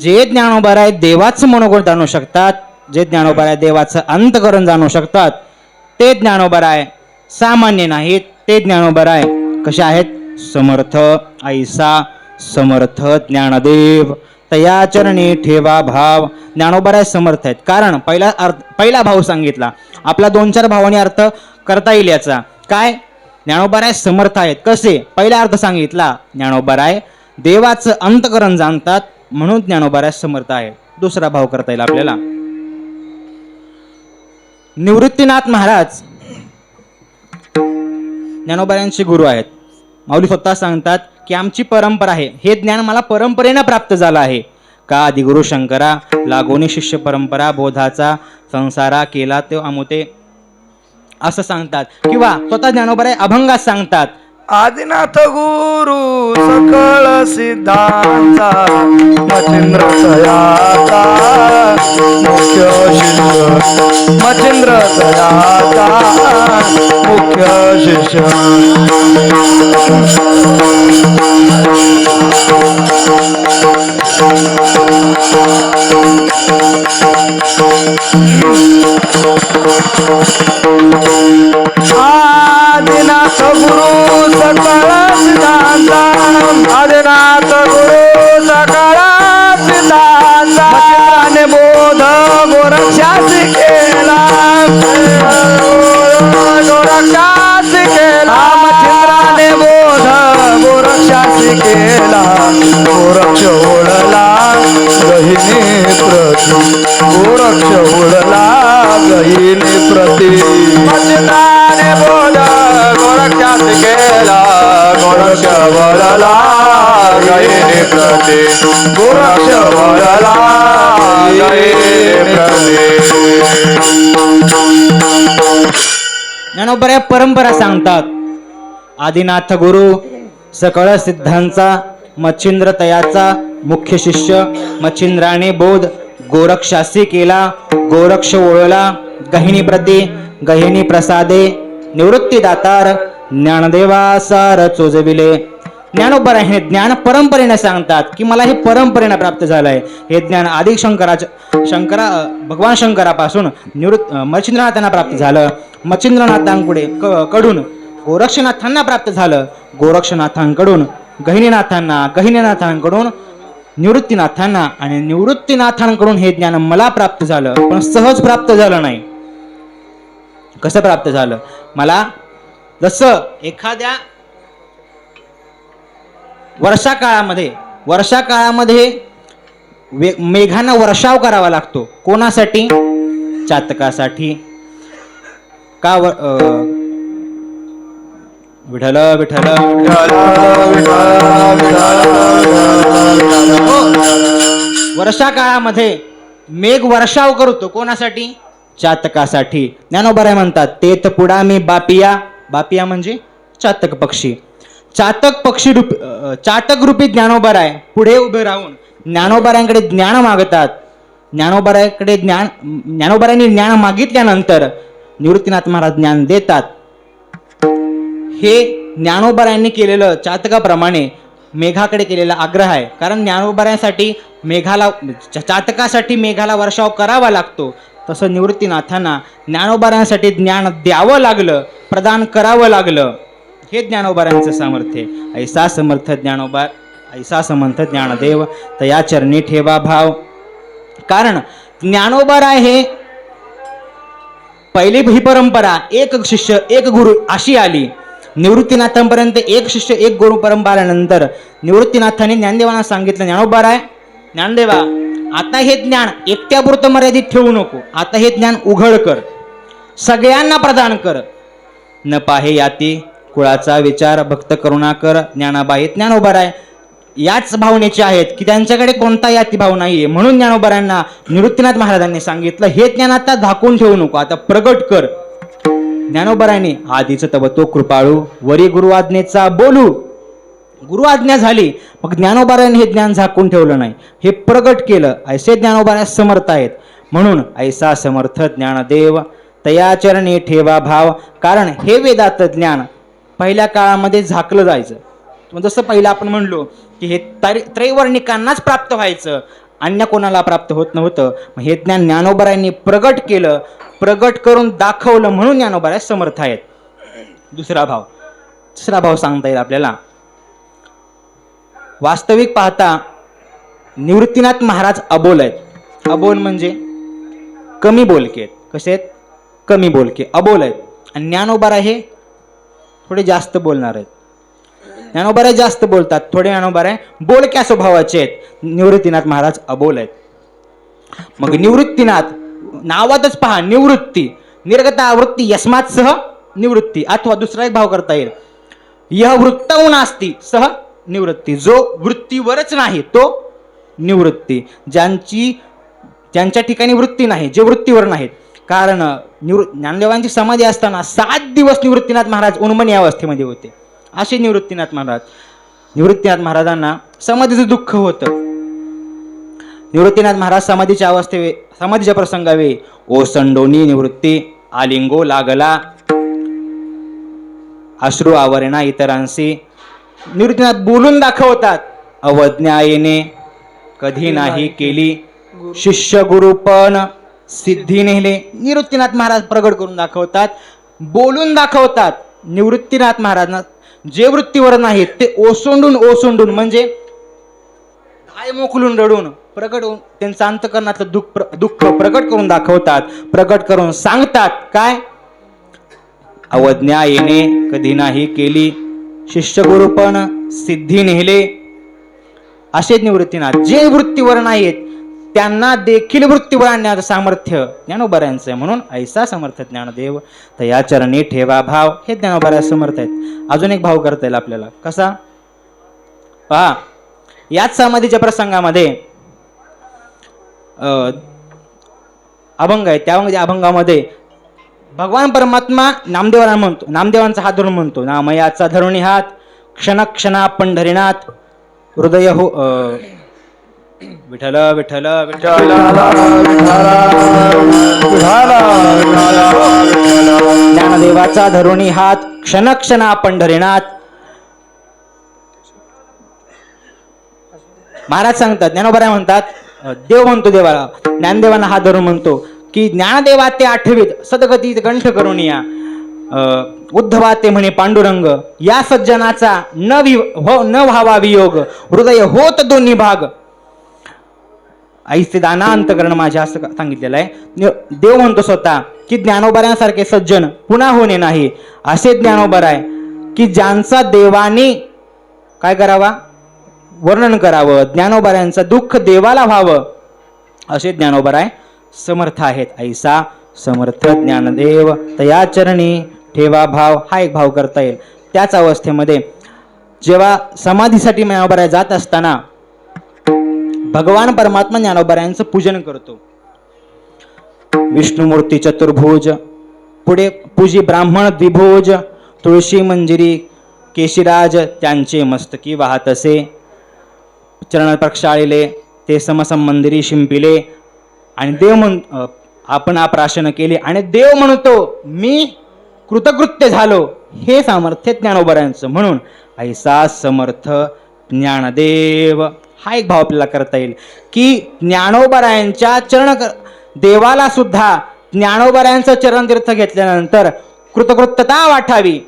जे ज्ञानोबराय देवाचं मनोगत जाणू शकतात, जे ज्ञानोबराय देवाचं अंतकरण जाणू शकतात, ते ज्ञानोबराय सामान्य नाहीत. ते ज्ञानोबराय कसे आहेत? समर्थ. ऐसा समर्थ ज्ञानदेव तया चरणी ठेवा भाव. ज्ञानोबराय समर्थ आहेत कारण पहिला भाव सांगितला. आपला 2-4 भावांनी अर्थ करता येईल याचा. काय? ज्ञानोबराय समर्थ आहेत. कसे? पहिला अर्थ सांगितला. ज्ञानोबराय देवाचं अंतकरण जाणतात म्हणून ज्ञानोबराय समर्थ आहे. दुसरा भाव करता येईल आपल्याला. निवृत्तीनाथ महाराज ज्ञानोबरायांचे गुरु आहेत. माऊली स्वतः सांगतात की आमची परंपरा आहे, हे ज्ञान मला परंपरेनं प्राप्त झालं आहे. का आदिगुरु शंकरा लागोनी शिष्य परंपरा बोधाचा संसारा केला तो अमुते असं सांगतात. किंवा स्वतः ज्ञानोबराय अभंगात सांगतात आदिनाथ गुरु सकळ सिद्धांचा, मचिंद्र तयाचा मुख्य शिष्य, मचिंद्र तयाचा मुख्य शिष्य. आदिनाथ गुरु सकळ सिद्धांता, आदिनाथ गुरु सकळ सिद्धांता, मचिंद्राने बोध गोरक्षासी केला, गोरक्षासी केला, मचिंद्राने बोध गोरक्षासी केला, गोरक्ष ओढला गहिनी प्रती, गोरक्ष ओढला गहिनी प्रती. मचिंद्राने बोध गोरक्षासी केला, गोरक्ष ओढला गहिनी प्रती, गोरक्ष ओढला गहिनी प्रती. ज्ञानोबराय परंपरा सांगतात. आदिनाथ गुरु सकळ सिद्धांचा, मच्छिंद्र तयाचा मुख्य शिष्य, मच्छिंद्राने बोध गोरक्षासी केला, गोरक्ष ओळला गहिनी प्रती, गहिनी प्रसादे निवृत्ती दातार, ज्ञानदेवासार चोजविले. ज्ञानोबराय हे ज्ञान परंपरेने सांगतात की मला हे परंपरेने प्राप्त झालंय. हे ज्ञान आदि भगवान शंकरापासून मच्छिंद्रनाथांना प्राप्त झालं. मच्छिंद्रनाथांकडे कडून गोरक्षनाथांना प्राप्त झालं. गोरक्षनाथांकडून गहिनीनाथांना, गहिनीनाथांकडून निवृत्तीनाथांना, आणि निवृत्तीनाथांकडून हे ज्ञान मला प्राप्त झालं, पण सहज प्राप्त झालं नाही. कसं प्राप्त झालं? मला जसं एखाद्या वर्षा काळामध्ये मेघांना वर्षाव करावा लागतो. कोणासाठी? चातकासाठी. का विठ्ठल विठ्ठल वर्षा काळामध्ये मेघ वर्षाव करतो. कोणासाठी? चातकासाठी. ज्ञानोबराय म्हणतात, तेथ पुढा मी बापिया म्हणजे चातक पक्षी. चातक रूपी ज्ञानोबराय पुढे उभे राहून ज्ञानोबरायांकडे ज्ञान मागतात. ज्ञानोबरायांनी ज्ञान मागितल्यानंतर निवृत्तीनाथ महाराज ज्ञान देतात. हे ज्ञानोबरायांनी केलेलं चातकाप्रमाणे मेघाकडे केलेला आग्रह आहे. कारण ज्ञानोबरायांसाठी चातकासाठी मेघाला वर्षाव करावा लागतो, तसं निवृत्तीनाथांना ज्ञानोबरायांसाठी ज्ञान द्यावं लागलं, प्रदान करावं लागलं. हे ज्ञानोबरायांचं सामर्थ्य. ऐसा समर्थ ज्ञानोबा, ऐसा समर्थ ज्ञानदेव, तया चरणी ठेवा भाव. कारण ज्ञानोबराय हे पहिली ही परंपरा एक शिष्य एक गुरु अशी आली. निवृत्तीनाथांपर्यंत एक शिष्य एक गुरु परंपरा आल्यानंतर निवृत्तीनाथांनी ज्ञानदेवांना सांगितलं, ज्ञानदेवा, आता हे ज्ञान एकट्यापुरतं मर्यादित ठेवू नको. आता हे ज्ञान उघड कर, सगळ्यांना प्रदान कर. न पाहे याती कुळाचा विचार, भक्त करुणाकर. ज्ञानाबाई ज्ञानोबराय याच भावनेचे आहेत की त्यांच्याकडे कोणता याती भाव नाहीये. म्हणून ज्ञानोबरायांना निवृत्तीनाथ महाराजांनी सांगितलं, हे ज्ञान आता झाकून ठेवू नको, आता प्रगट कर. ज्ञानोबरायांनी आधीच तव तो कृपाळू, वरी गुरु आज्ञेचा बोलू. गुरु आज्ञा झाली, मग ज्ञानोबरायांनी हे ज्ञान झाकून ठेवलं नाही, हे प्रगट केलं. ऐसे ज्ञानोबराय समर्थ आहेत. म्हणून ऐसा समर्थ ज्ञानदेव, तया चरणी ठेवा भाव. कारण हे वेदात ज्ञान पहिल्या काळामध्ये झाकलं जायचं. जसं पहिलं आपण म्हणलो की हे त्रैवर्णिकांनाच प्राप्त व्हायचं, अन्य कोणाला प्राप्त होत नव्हतं. मग हे ज्ञान ज्ञानोबरायांनी प्रगट केलं, प्रगट करून दाखवलं, म्हणून ज्ञानोबराय समर्थ आहेत. तिसरा भाव सांगता येईल आपल्याला. वास्तविक पाहता निवृत्तीनाथ महाराज अबोल आहेत. अबोल म्हणजे कमी बोलके आहेत. कसे आहेत? कमी बोलके, अबोल आहेत. आणि ज्ञानोबराय हे थोडे जास्त बोलणार आहेत. ज्ञानोबराय जास्त बोलतात, थोडे ज्ञानोबराय बोलक्या स्वभावाचे आहेत. निवृत्तीनाथ महाराज अबोल आहेत. मग निवृत्तीनाथ नावातच पहा, निवृत्ती, निर्गता वृत्ती यस्मात सह निवृत्ती. अथवा दुसरा एक भाव करता येईल, यह वृत्तौ नास्ति सह निवृत्ती. जो वृत्तीवरच नाही तो निवृत्ती. ज्यांच्या ठिकाणी वृत्ती नाही, जे वृत्तीवर नाहीत. कारण ज्ञानदेवांची समाधी असताना 7 दिवस निवृत्तीनाथ महाराज उन्मनी अवस्थेमध्ये होते. असे निवृत्तीनाथ महाराजांना समाधीचं दुःख होतं. निवृत्तीनाथ महाराज समाधीच्या प्रसंगावे ओसंडोनी निवृत्ती आलिंगो लागला, अश्रू आवरणा इतरांशी. निवृत्तीनाथ बोलून दाखवतात, अवज्ञायेने कधी नाही केली, शिष्य गुरुपण सिद्धी नेले. निवृत्तीनाथ महाराज प्रगट करून दाखवतात, बोलून दाखवतात. निवृत्तीनाथ महाराजांना जे वृत्तीवर नाहीत ते ओसंडून म्हणजे आय मोकलून रडून प्रगट होऊन त्यांचं अंतकरणातलं दुःख प्रगट करून दाखवतात, प्रगट करून सांगतात. काय? अवज्ञा येणे कधी नाही केली, शिष्य गुरुपण सिद्धी नेले. असे निवृत्तीनाथ जे वृत्तीवर नाहीत त्यांना देखील वृत्तीवर आणण्याचं सामर्थ्य ज्ञानोबरायांचं आहे. म्हणून ऐसा समर्थ ज्ञानदेव, तया चरणी ठेवा भाव. हे ज्ञानोबराय समर्थ आहेत. अजून एक भाव करता येईल आपल्याला. कसा? पहा, याच समाधीच्या प्रसंगामध्ये अभंग आहे. त्यामध्ये अभंगामध्ये भगवान परमात्मा नामदेवांचा हात धरून म्हणतो, नामयाचा धरुणी हात क्षणा पंढरीनाथ हृदय हो. विठ्ठल विठ्ठल विठ्ठल ज्ञानदेवाचा धरुणी हात क्षणा पंढरीनाथ. महाराज सांगतात, ज्ञानोबराय म्हणतात, देव म्हणतो देवाला, ज्ञानदेवांना हात धरून म्हणतो की ज्ञानदेवा ते आठवीत सदगती कंठ करून या, उद्धवा ते म्हणे पांडुरंग, या सज्जनाचा न व्हावा वियोग, हृदय होत दोन्ही भाग. ऐसे दाना अंतकरण माझ्या असं सांगितलेलं आहे. देव म्हणतो स्वतः की ज्ञानोबाऱ्यांसारखे सज्जन पुन्हा होणे नाही. असे ज्ञानोबर आहे की ज्यांचा देवाने काय करावा, वर्णन करावं, ज्ञानोबाऱ्यांचं दुःख देवाला व्हावं, असे ज्ञानोबर आहे समर्थ आहेत. ऐसा समर्थ ज्ञानदेव तया चरणी ठेवा भाव. हा एक भाव करता येईल. त्याच अवस्थेमध्ये जेव्हा समाधीसाठी ज्ञानोबराय जात असताना भगवान परमात्मा ज्ञानोबरायांचं पूजन करतो. विष्णुमूर्ती चतुर्भुज, पुढे पूजी ब्राह्मण द्विभुज, तुळशी मंजिरी केशिराज त्यांचे मस्तकी वाहत असे. चरण प्रक्षाळिले ते समसंमंदिरी शिंपिले आणि देव आपण प्राशन केले आणि देव म्हणतो मी कृतकृत्य झालो. हे सामर्थ्य ज्ञानोबरायांचं. म्हणून ऐसा समर्थ ज्ञानदेव हा एक भाव आपल्याला करता येईल की ज्ञानोबरायांच्या देवाला सुद्धा ज्ञानोबरायांचं चरणतीर्थ घेतल्यानंतर कृतकृत्यता वाटावी,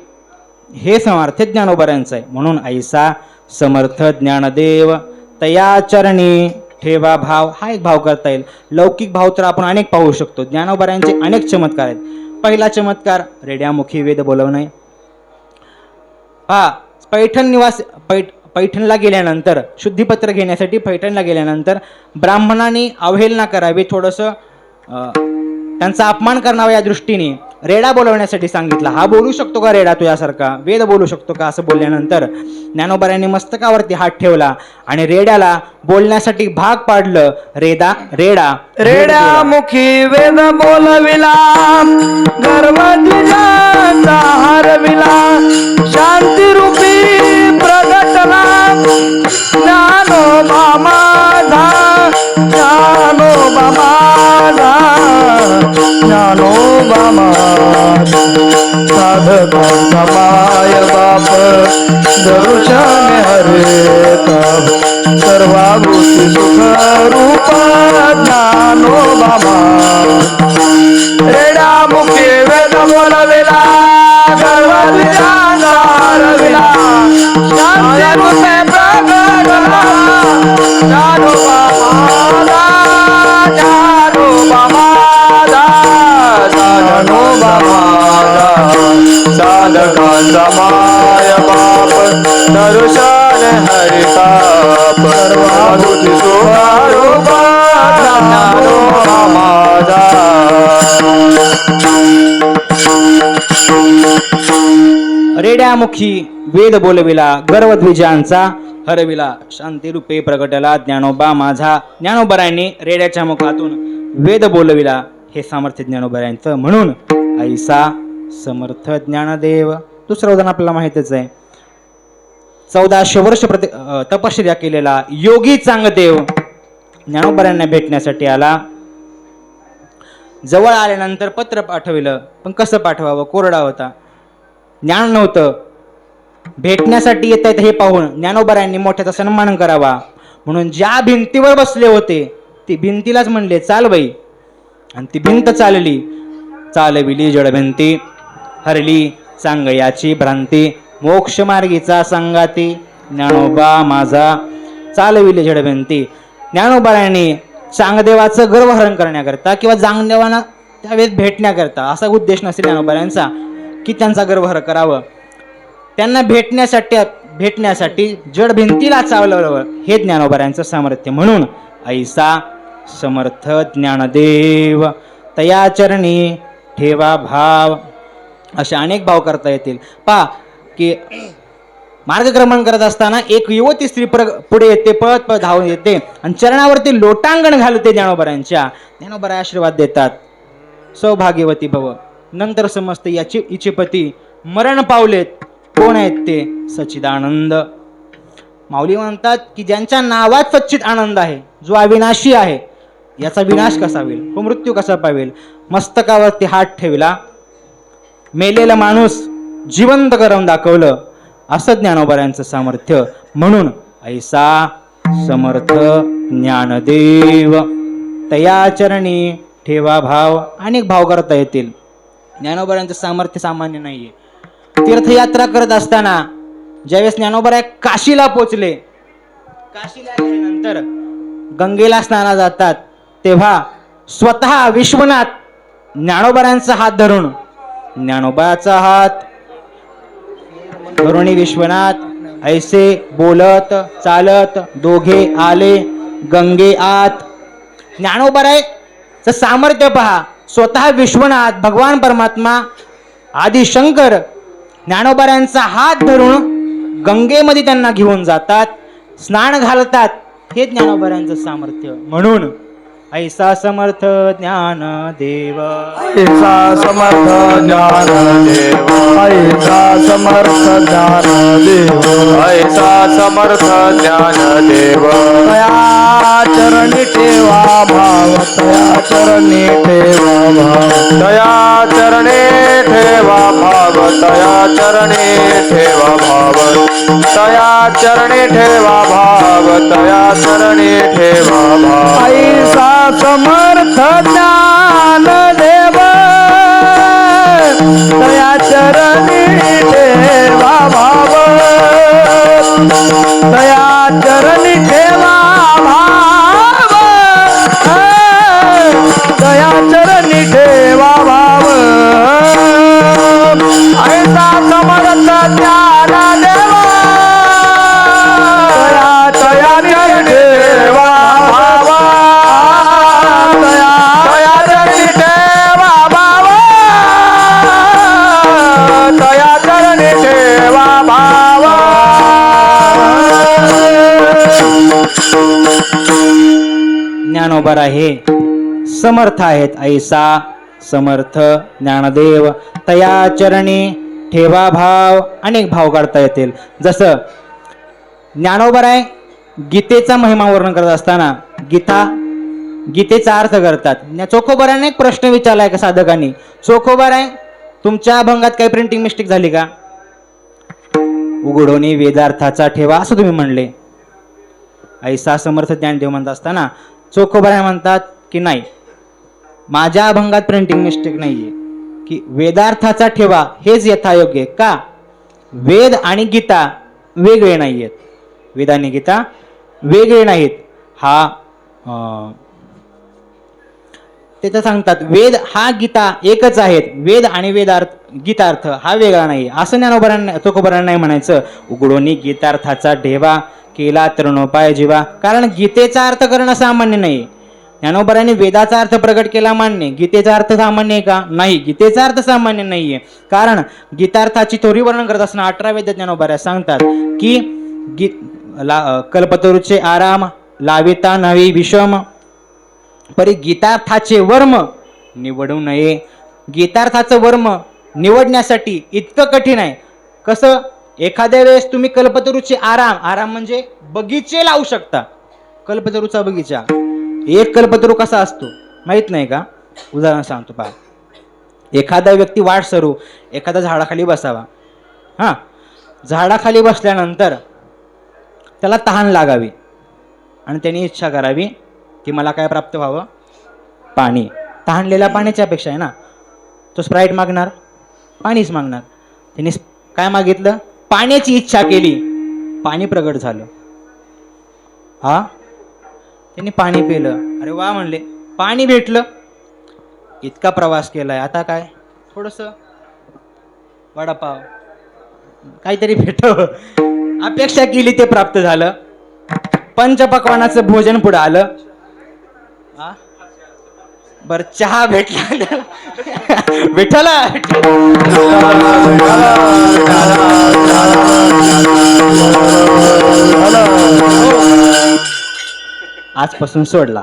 हे सामर्थ्य ज्ञानोबरायांचं आहे. म्हणून ऐसा समर्थ ज्ञानदेव तया चरणी ठेवा भाव. हा एक भाव करता येईल. लौकिक भाव तर आपण अनेक पाहू शकतो. ज्ञानोबरायांचे अनेक चमत्कार आहेत. पहिला चमत्कार रेड्यामुखी वेद बोलवणे. पहा, पैठणला गेल्यानंतर शुद्धीपत्र घेण्यासाठी पैठणला गेल्यानंतर ब्राह्मणाने अवहेलना करावी, थोडंसं त्यांचा अपमान करावा या दृष्टीने रेडा बोलवण्यासाठी सांगितला. हा बोलू शकतो का रेडा तुझ्यासारखा, वेद बोलू शकतो का, असं बोलल्यानंतर ज्ञानोबरायांनी मस्तकावरती हात ठेवला आणि रेड्याला बोलण्यासाठी भाग पाडलं. रेड्या मुखी वेद बोलविला, गर्वध्वजाचा हरविला, शांती रूपी प्रगटला ज्ञानोबा माझा, ज्ञानोबा माझा, ज्ञानोबा माझा. साधकांचा माय बाप दर्शन हरेता, सर्वाभूती सुख रूप ज्ञानोबा माझा. रेडा मुखी वेद बोलविला, गर्वध्वजाचा हरविला, शांती रूपे प्रगटला ज्ञानोबा माझा, ज्ञानोबा माझा, ज्ञानोबा माझा. साधकांचा माय बाप दर्शन हरिताप, सर्वाभूती सुखारूप ज्ञानोबा माझा. रेड्यामुखी वेद बोलविला, गर्वध्वजांचा हरविला, शांतीरूपे प्रगटला ज्ञानोबा माझा. ज्ञानोबरायांनी रेड्याच्या मुखातून वेद बोलविला, हे सामर्थ्य ज्ञानोबरायांचं. म्हणून ऐसा समर्थ ज्ञानदेव. दुसरं उदाहरण आपल्याला माहितच आहे. 1400 वर्ष तपश्चर्या केलेला योगी चांगदेव ज्ञानोबरायांना भेटण्यासाठी आला. जवळ आल्यानंतर पत्र पाठविलं, पण कसं पाठवावं, कोरडा होता, ज्ञान नव्हतं. भेटण्यासाठी येत आहेत हे पाहून ज्ञानोबरायांनी मोठ्याचा सन्मान करावा म्हणून ज्या भिंतीवर बसले होते ती भिंतीलाच म्हणले चाल बाई, आणि ती भिंत चालली. चालविली जडभिंती, हरली चांगयाची भ्रांती, मोक्ष मार्गीचा संगाती ज्ञानोबा माझा. चालविली जडभिंती. ज्ञानोबरायांनी चांगदेवाचं गर्वहरण करण्याकरता किंवा चांगदेवांना त्यावेळेस भेटण्याकरता असा उद्देश नसेल ज्ञानोबरायांचा की त्यांचा गर्वहरण करावं. त्यांना भेटण्यासाठी जड भिंतीला चालवलं, हे ज्ञानोबरायांचं सामर्थ्य. म्हणून ऐसा समर्थ ज्ञानदेव तया चरणी ठेवा भाव. असे अनेक भाव करता येतील. पहा की मार्गक्रमण करत असताना एक युवती स्त्री पुढे येते, पळत पळत धावून येते आणि चरणावरती लोटांगण घालते ज्ञानोबरायांच्या. ज्ञानोबराय आशीर्वाद देतात, सौभाग्यवती भव. नंतर समजते हिचे पती मरण पावलेत. कोण आहेत ते? सच्चिदानंद. माऊली म्हणतात की ज्यांच्या नावात सच्चित आनंद आहे, जो अविनाशी आहे, याचा विनाश कसा होईल, तो मृत्यू कसा पावेल. मस्तकावरती हात ठेवला, मेलेला माणूस जिवंत करून दाखवलं, असं ज्ञानोबरायांचं सामर्थ्य. म्हणून ऐसा समर्थ ज्ञानदेव तया चरणी ठेवा भाव. अनेक भाव करता येतील. ज्ञानोबरायांचं सामर्थ्य सामान्य नाहीये. तीर्थयात्रा करत असताना ज्यावेळेस ज्ञानोबराय काशीला पोचले, काशीला गेल्यानंतर गंगेला स्नानाला जातात तेव्हा स्वतः विश्वनाथ ज्ञानोबारांचा हात धरून ज्ञानोबाचा हात धरुणी विश्वनाथ ऐसे बोलत चालत दोघे आले गंगे आत. ज्ञानोबारायचं सामर्थ्य पहा. स्वतः विश्वनाथ भगवान परमात्मा आदि शंकर ज्ञानोबारांचा हात धरून गंगेमध्ये त्यांना घेऊन जातात, स्नान घालतात. हे ज्ञानोबारांचं सामर्थ्य. म्हणून ऐसा समर्थ ज्ञान देव, ऐसा समर्थ ज्ञान देव, ऐसा समर्थ ज्ञान देव, ऐसा समर्थ ज्ञान देव. तया चरणी ठेवा भाव, तया चरणी ठेवा भाव, तया चरणी ठेवा भाव, तया चरणी ठेवा भाव, तया चरणी ठेवा भाव, तया चरणी ठेवा भाव. ऐसा समर्थ ज्ञान देव, तया चरणी ठेवा भाव, तया चरणी ठेवा भाव, तया चरणी ठेवा भाव. ऐसा समर्थ ज्ञान देव, तया चरणी ठेवा भाव, तया चरणी ठेवा भाव, तया चरणी ठेवा भाव. ज्ञानोबा आहे समर्थ आहेत. ऐसा समर्थ ज्ञानदेव तया चरणी ठेवा भाव. अनेक भाव काढता येतील. जसं ज्ञानोबराय गीतेचा महिमा वर्णन करत असताना गीतेचा अर्थ करतात. चोखोबराने एक प्रश्न विचारलाय का साधकांनी, चोखोबराय तुमच्या अभंगात काही प्रिंटिंग मिस्टेक झाली का? उघडोनी वेदार्थाचा ठेवा असं तुम्ही म्हणले. ऐसा समर्थ ज्ञानदेव म्हणत असताना चोखोबराय म्हणतात की नाही, माझ्या अभंगात प्रिंटिंग मिस्टेक नाहीये, की वेदार्थाचा ठेवा हेच यथायोग्य. का? वेद आणि गीता वेगळे नाहीयेत. वेद आणि गीता वेगळे नाहीत. हा ते सांगतात वेद हा गीता एकच आहेत. वेद आणि वेदार्थ गीतार्थ हा वेगळा नाही असं ज्ञानोबरांना चोखोबरांना नाही म्हणायचं. उघडोनी गीतार्थाचा ठेवा केला तरुणोपाय जीवा. कारण गीतेचा अर्थ करणं सामान्य नाही. ज्ञानोबरांनी वेदाचा अर्थ प्रकट केला मान्य, गीतेचा अर्थ सामान्य आहे का? नाही, गीतेचा अर्थ सामान्य नाहीये. कारण गीतार्थाची थोडी वर्णन करत असताना 18 वेद ज्ञानोबा सांगतात की कल्पतरूचे आराम लाविता नवी विषम, परी गीतार्थाचे वर्म निवडू नये. गीतार्थाचं वर्म निवडण्यासाठी इतकं कठीण आहे. कसं? एखाद्या वेळेस तुम्ही कल्पतरूचे आराम म्हणजे बगीचे लावू शकता. कल्पतरूचा बगीचा, एक कल्पतरू कसा असतो माहित नाही का? उदाहरण सांगतो पहा. एखादा व्यक्ती वाट सरू एखाद्या झाडाखाली बसावा. हां, झाडाखाली बसल्यानंतर त्याला तहान लागावी आणि त्याने इच्छा करावी की मला काय प्राप्त व्हावं? पाणी. तहानलेल्या पाण्याची अपेक्षा आहे ना. तो स्प्राईट मागणार, पाणीच मागणार. त्याने काय मागितलं? पाण्याची इच्छा केली, पाणी प्रगट झालं. हा, त्यांनी पाणी पिलं. अरे वा म्हणले, पाणी भेटलं. इतका प्रवास केलाय, आता काय थोडंसं वडापाव काहीतरी भेटावं अपेक्षा केली, ते प्राप्त झालं. पंचपक्वानाचं भोजन पुढे आलं. बर चहा भेटला. भेटला. आजपासून सोडला.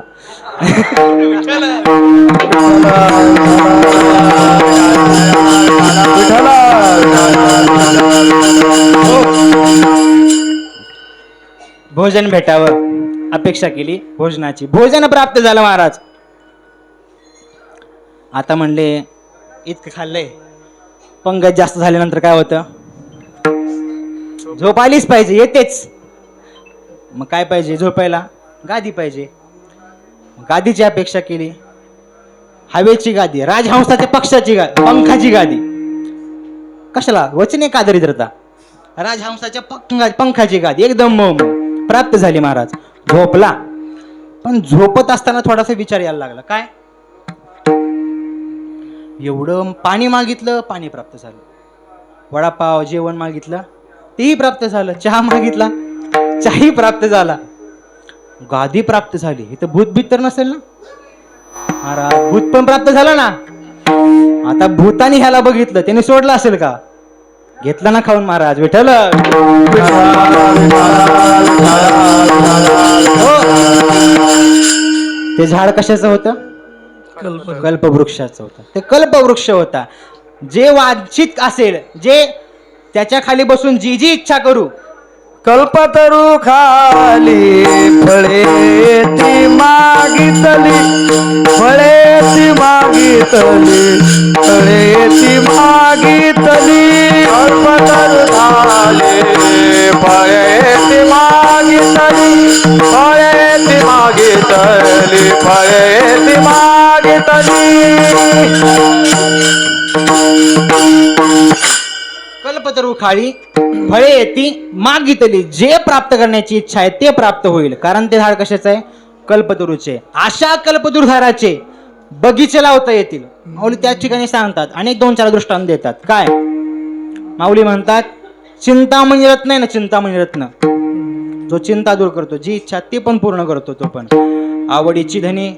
भोजन भेटावं अपेक्षा केली, भोजनाची. भोजन प्राप्त झालं महाराज. आता म्हणले इतकं खाल्लंय, पंगत जास्त झाल्यानंतर काय होतं? झोप आलीच पाहिजे, येतेच. मग काय पाहिजे? झोपायला गादी पाहिजे. गादीची अपेक्षा केली, हवेची गादी, राजहंसाच्या पक्षाची पंखाची गादी. कशाला? वचने का दरिद्रता. राजहंसाच्या पंखाची गादी एकदम मऊ प्राप्त झाली महाराज. झोपला. पण झोपत असताना थोडासा विचार यायला लागला. काय? एवढं पाणी मागितलं, पाणी प्राप्त झालं. वडापाव जेवण मागितलं, तेही प्राप्त झालं. चहा मागितला, चहाही प्राप्त झाला. गादी प्राप्त झाली. हे तर भूत भीत तर नसेल ना? महाराज भूत पण प्राप्त झालं ना. आता भूतानी ह्याला बघितलं, त्याने सोडलं असेल का? घेतलं ना खाऊन महाराज. विठ्ठल हो. ते झाड कशाचं होतं? कल्पवृक्षाचं होतं. ते कल्पवृक्ष होता. जे वांछित असेल, जे त्याच्या खाली बसून जी जी इच्छा करू, कल्पतरू खाली फळे ती मागितली, फळे ती मागितली, फळे ती मागितली. कल्पतरू खाली फळे ती मागितली, फळे ती मागितली, फळे ती मागितली. कल्पतरू खाली फळे येती मागितली. जे प्राप्त करण्याची इच्छा आहे ते प्राप्त होईल. कारण ते झाड कशाचं आहे? कल्पतरूचे. अशा कल्पतरू झाडाचे बगीचे लावता येतील. माऊली त्या ठिकाणी सांगतात, अनेक 2-4 दृष्टांत देतात. काय माऊली म्हणतात? चिंतामणी रत्न आहे ना, चिंतामणी रत्न, जो चिंता दूर करतो, जी इच्छा ते पण पूर्ण करतो. तो पण आवडीची धनी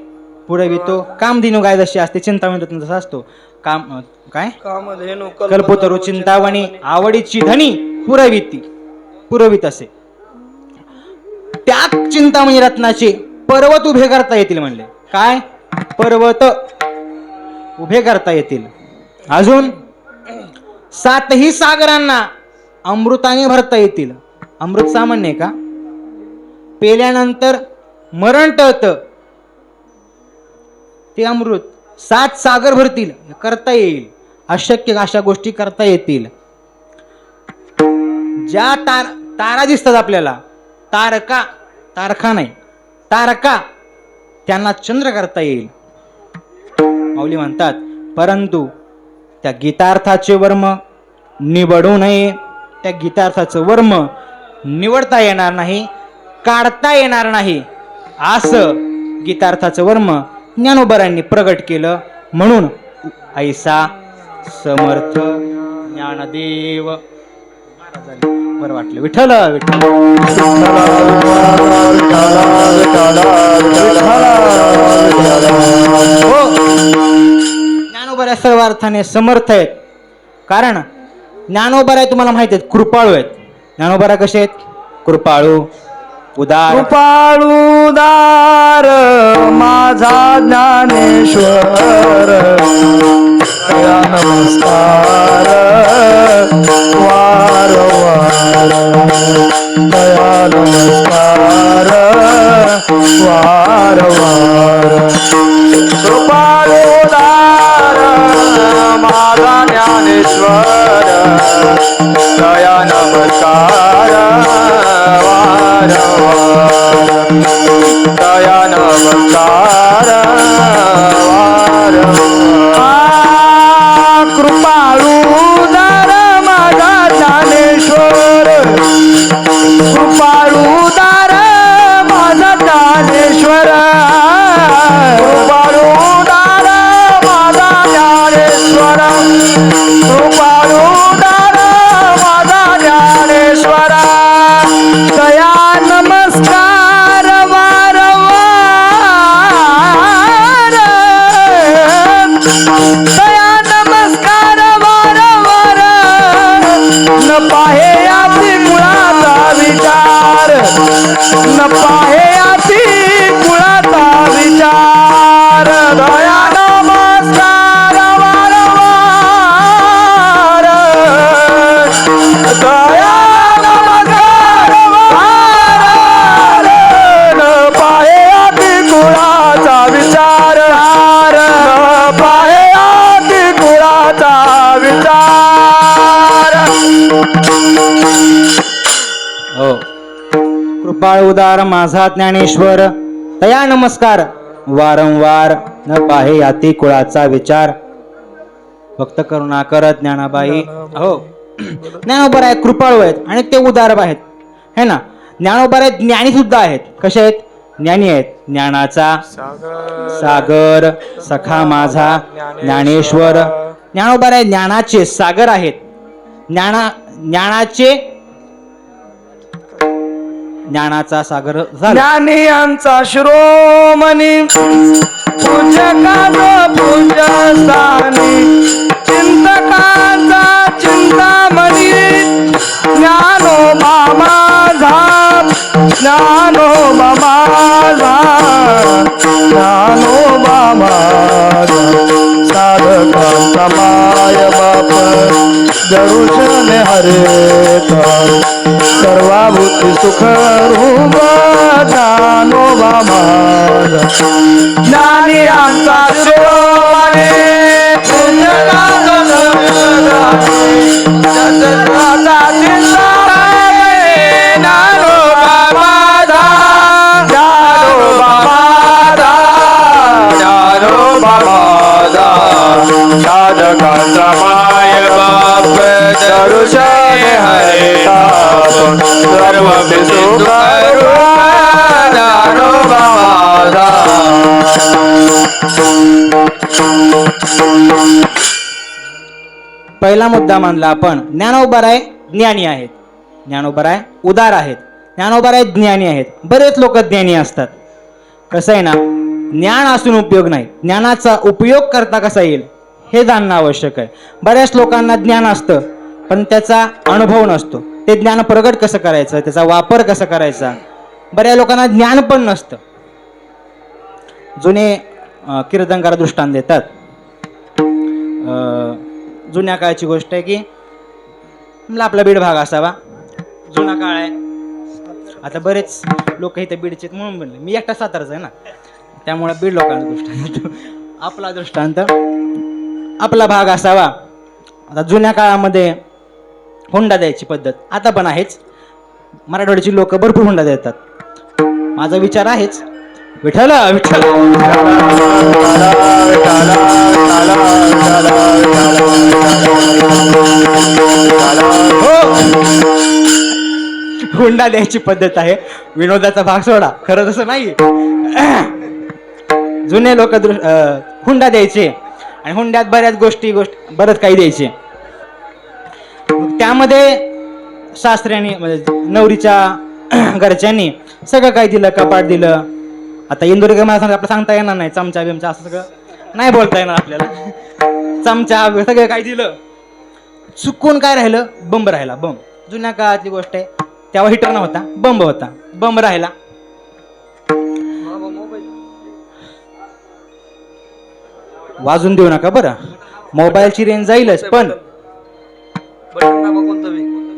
पुरवितो. कामधेनू गाय जशी असते, चिंतामणी रत्न जसा असतो. काम काय? कल्पतरू चिंतावणी आवडीची धनी पुरवित असे. त्या चिंतामणी रत्नाचे पर्वत उभे करता येतील म्हणले. काय? पर्वत उभे करता येतील. अजून 7ही सागरांना अमृताने भरता येतील. अमृत सामान्य का? पेल्यानंतर मरण टळतं ते अमृत 7 सागर भरतील, करता येईल. अशक्य अशा गोष्टी करता येतील. ज्या तारा दिसतात आपल्याला, तारखा नाही, तारका, त्यांना चंद्र करता येईल. माऊली म्हणतात, परंतु त्या गीतार्थाचे वर्म निवडू नये. त्या गीतार्थाचं वर्म निवडता येणार नाही, काढता येणार नाही. असं गीतार्थाचं वर्म ज्ञानोबारांनी प्रगट केलं. म्हणून ऐसा समर्थ ज्ञानदेव बरं वाटलं. विठ्ठल विठ्ठल हो. ज्ञानोबा सर्व अर्थाने समर्थ आहेत. कारण ज्ञानोबा तुम्हाला माहिती आहेत, कृपाळू आहेत. ज्ञानोबा कसे आहेत? कृपाळू, उदार. कृपाळू दार माझा ज्ञानेश्वर, दया नमस्कार वार वार, दया नमस्कार वार वार. कृपाळू दार माझा ज्ञानेश्वर, दया नमस्कार वार वार, दया नमस्कार वार वार. कृपाळू दार माझा ज्ञानेश्वर, कृपाळू दार माझा ज्ञानेश्वर, कृपाळू दार माझा ज्ञानेश्वर, कृपाळू दार माझा ज्ञानेश्वर. दया नमस्कार वार वार, दया नमस्कार वार वार. न पाहे आती कुळाचा विचार, न पाहे आती कुळाचा विचार. दया नमस्कार वार वार, दया नमस्कार वार. न पाहे आती कुळाचा विचार, न पाहे आती कुळाचा विचार. हो. कृपाळ उदार माझा ज्ञानेश्वर, दया नमस्कार वारंवार, न पाहे याती कुळाचा विचार. भक्त करुणा करत ज्ञानाबाई. हो. ज्ञानोबा आहेत, कृपाळू आहेत आणि ते उदार आहेत, है ना. ज्ञानोबा आहेत, ज्ञानी सुद्धा आहेत. कसे आहेत? ज्ञानी आहेत. ज्ञानाचा सागर सागर सखा माझा ज्ञानेश्वर. ज्ञानोबा आहे ज्ञानाचे सागर आहेत. ज्ञानाचे ज्ञानाचा सागर झाला. ज्ञानी यांचा शिरोमणी पूजकाचा पूजस्थानी चिंतकांचा चिंतामणी ज्ञानोबा माझा ज्ञानोबा माझा ज्ञानोबा माझा साधकांचा माय बाप दरुशन हरे सर्वाभूती सुख रूप ज्ञानोबा माझा ज्ञानी आमचा शिरोमणी पूजकाचा पूजस्थानी ज्ञानोबा माझा ज्ञानोबा माझा ज्ञानोबा माझा साधकांचा माय बाप दरुशन हरे सर्व सुख ज्ञानोबा माझा. पहिला मुद्दा मानला आपण. ज्ञानोबराय ज्ञानी आहेत. ज्ञानोबराय उदार आहेत. ज्ञानोबराय ज्ञानी आहेत. बरेच लोक ज्ञानी असतात. कसं आहे ना, ज्ञान असून उपयोग नाही. ज्ञानाचा उपयोग करता कसा येईल हे जाणणं आवश्यक आहे. बऱ्याच लोकांना ज्ञान असतं पण त्याचा अनुभव नसतो. ते ज्ञान प्रगट कसं करायचं, त्याचा वापर कसा करायचा, बऱ्याच लोकांना ज्ञान पण नसतं. जुने कीर्तनकार दृष्टांत देतात. जुन्या काळची गोष्ट आहे की म्हणलं आपला बीड भाग असावा. जुना काळ आहे. आता बरेच लोक इथे बीडचे म्हणून म्हणले. मी एकटा साताराचा आहे ना, त्यामुळे बीड लोकांचा दृष्टांत. आपला दृष्टांत आपला भाग असावा. आता जुन्या काळामध्ये हुंडा द्यायची पद्धत आता पण आहेच. मराठवाड्याची लोक भरपूर हुंडा देतात. माझा विचार आहेच विठ्ठल विठ्ठल. हुंडा द्यायची पद्धत आहे. विनोदाचा भाग सोडा, खरं तसं नाही. जुने लोक हुंडा द्यायचे आणि हुंड्यात बऱ्याच गोष्टी बरंच काही द्यायचे. त्यामध्ये सासऱ्याने म्हणजे नवरीच्या घरच्यांनी सगळं काही दिलं. कपाट दिलं. आता इंदुरी मला आपलं सांगता येणार नाही. चमचा बिमचा असं सगळं नाही बोलता येणार आपल्याला. चमचा सगळं काही दिलं. चुकून काय राहिलं, बंब राहिला. बंब जुन्या काळातली गोष्ट आहे. तेव्हा हिटर नव्हता, बंब होता. बंब राहिला. वाजून देऊ नका बरं, मोबाईलची रेंज जाईलच. पण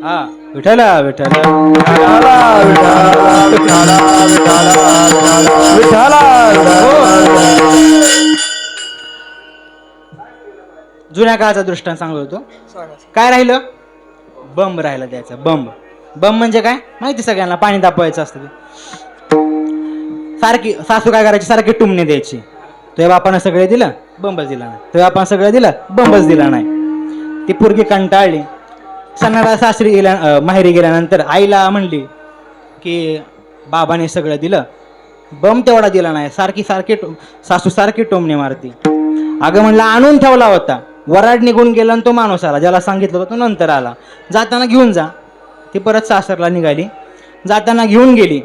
हा विठ्ठल विठ्ठल जुन्या काळाचा दृष्टांत सांगत होतो. काय राहिलं, बंब राहिला द्यायचा. बंब बंब म्हणजे काय माहिती सगळ्यांना, पाणी तापवायचं असतं. सारखी सासू काय करायची, सारखी टुमणे द्यायची. तुझ्या बापानं सगळे दिलं, बंबच दिला नाही. तुझ्या बापानं सगळं दिलं, बंबच दिला नाही. ती पोरगी कंटाळली. सणाला सासरी माहेरी गेल्यानंतर आईला म्हणली की बाबाने सगळं दिलं, बंब तेवढा दिला नाही. सारखी सासू सारखी टोमणे मारती. अगं म्हणलं आणून ठेवला होता. वराड निघून गेला आणि तो माणूस आला. ज्याला सांगितलं होतं तो नंतर आला. जाताना घेऊन जा. ती परत सासरला निघाली. जाताना घेऊन गेली.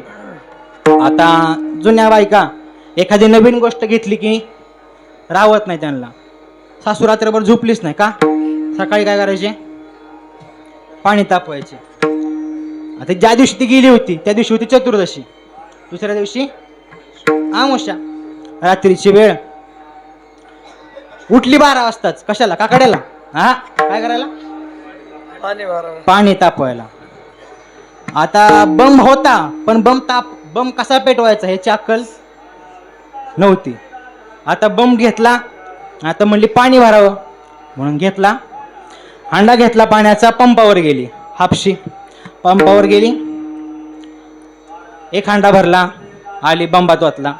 आता जुन्या बायका एखादी नवीन गोष्ट घेतली की राहत नाही त्यांना. सासू रात्रभर झोपलीच नाही का, सकाळी काय करायचे, पाणी तापवायचे. आता ज्या दिवशी ती गेली होती त्या दिवशी होती चतुर्दशी. दुसऱ्या दिवशी आमोशा. रात्रीची वेळ. उठली 12 वाजताच. कशाला, काकड्याला. हा काय करायला, पाणी तापवायला. आता बंब होता पण बंब कसा पेटवायचा ह्याची अक्कल नव्हती. आता बंब घेतला. आता म्हणली पाणी भरावं म्हणून घेतला. हांडा घेतला पाण्याचा. पंपावर गेली. हापशी पंपावर गेली. एक हांडा भरला. आली बंबात ओतला.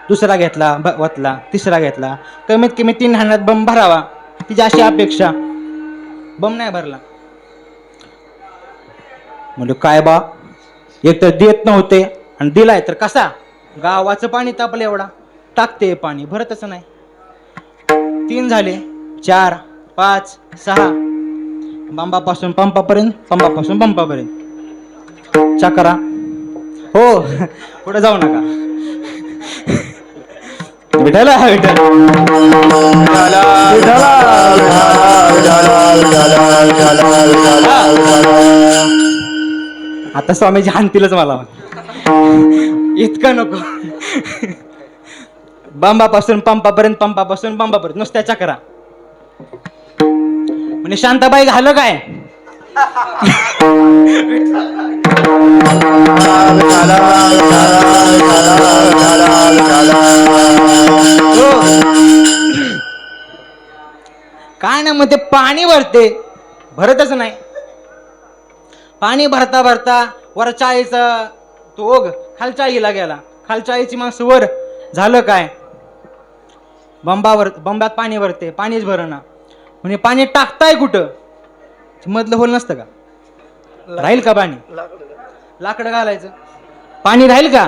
दुसरा घेतला, वतला. तिसरा घेतला. कमीत कमी 3 हांड्यात बंब भरावा तिची अशी अपेक्षा. बंब नाही भरला. म्हणजे काय बा, एक तर देत नव्हते आणि दिलाय तर कसा, गावाचं पाणी तापलं एवढा, टाकते पाणी भरतच नाही. 3 झाले, 4, 5, 6, पंपापासून पंपापर्यंत, पंपापासून पंपापर्यंत चक्रा. हो पुढे जाऊ नका. विठाला विठाल आता स्वामीजी हाणतीलच मला, इतकं नको. बंबापासून पंपापर्यंत, पंपापासून बंबापर्यंत नुसत्या चक्रा. म्हणजे शांताबाई झालं काय, काय ना मग ते पाणी भरते, भरतच नाही. पाणी भरता भरता वरच्या आईचा तो ओघ खालच्या आईला गेला, खालच्या आईची माणसं वर. झालं काय, बंबात पाणी भरते, पाणीच भरणा. म्हणजे पाणी टाकताय कुठं, मधलं होल नसतं का, राहील का पाणी, लाकडं घालायचं, पाणी राहील का,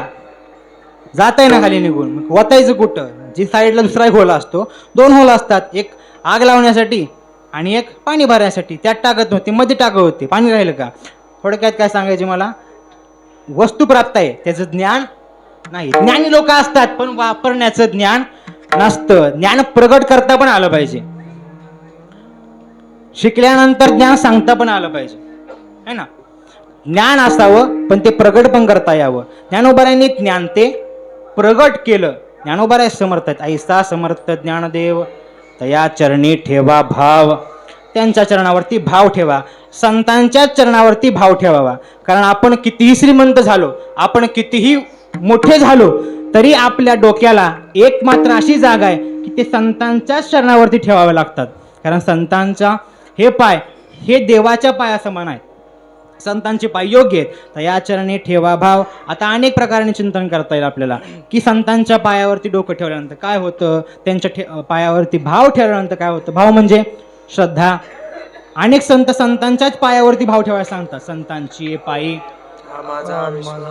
जात आहे ना खाली निघून. मग वतायचं कुठं, जी साईडला दुसरा एक होल असतो, 2 होल असतात, एक आग लावण्यासाठी आणि एक पाणी भरण्यासाठी. त्यात टाकत नव्हते, मध्ये टाकत होते, पाणी राहिलं का. थोडक्यात काय सांगायचे मला, वस्तू प्राप्त आहे त्याचं ज्ञान नाही. ज्ञानी लोक असतात पण वापरण्याचं ज्ञान नसतं. ज्ञान प्रगट करता पण आलं पाहिजे, शिकल्यानंतर ज्ञान सांगता पण आलं पाहिजे, है ना. ज्ञान असावं पण ते प्रगट पण करता यावं. ज्ञानोबारायांनी ज्ञान ते प्रगट केलं. ज्ञानोबाराय समर्थ आहेत. ऐसा समर्थ ज्ञानदेव तया चरणी ठेवा भाव. त्यांच्या चरणावरती भाव ठेवा, संतांच्या चरणावरती भाव ठेवावा. कारण आपण कितीही श्रीमंत झालो, आपण कितीही मोठे झालो, तरी आपल्या डोक्याला एक मात्र अशी जागा आहे की ते संतांच्या चरणावरती ठेवावे लागतात. कारण संतांचा हे पाय हे देवाच्या पायासमान आहेत. संतांचे पाय योग्य आहेत. तर या चरणी ठेवा भाव. आता अनेक प्रकाराने चिंतन करता येईल आपल्याला की संतांच्या पायावरती डोकं ठेवल्यानंतर काय होतं, त्यांच्या पायावरती भाव ठेवल्यानंतर काय होतं. भाव म्हणजे श्रद्धा. अनेक संतांच्याच पायावरती भाव ठेवायला सांगतात. संतांची पायी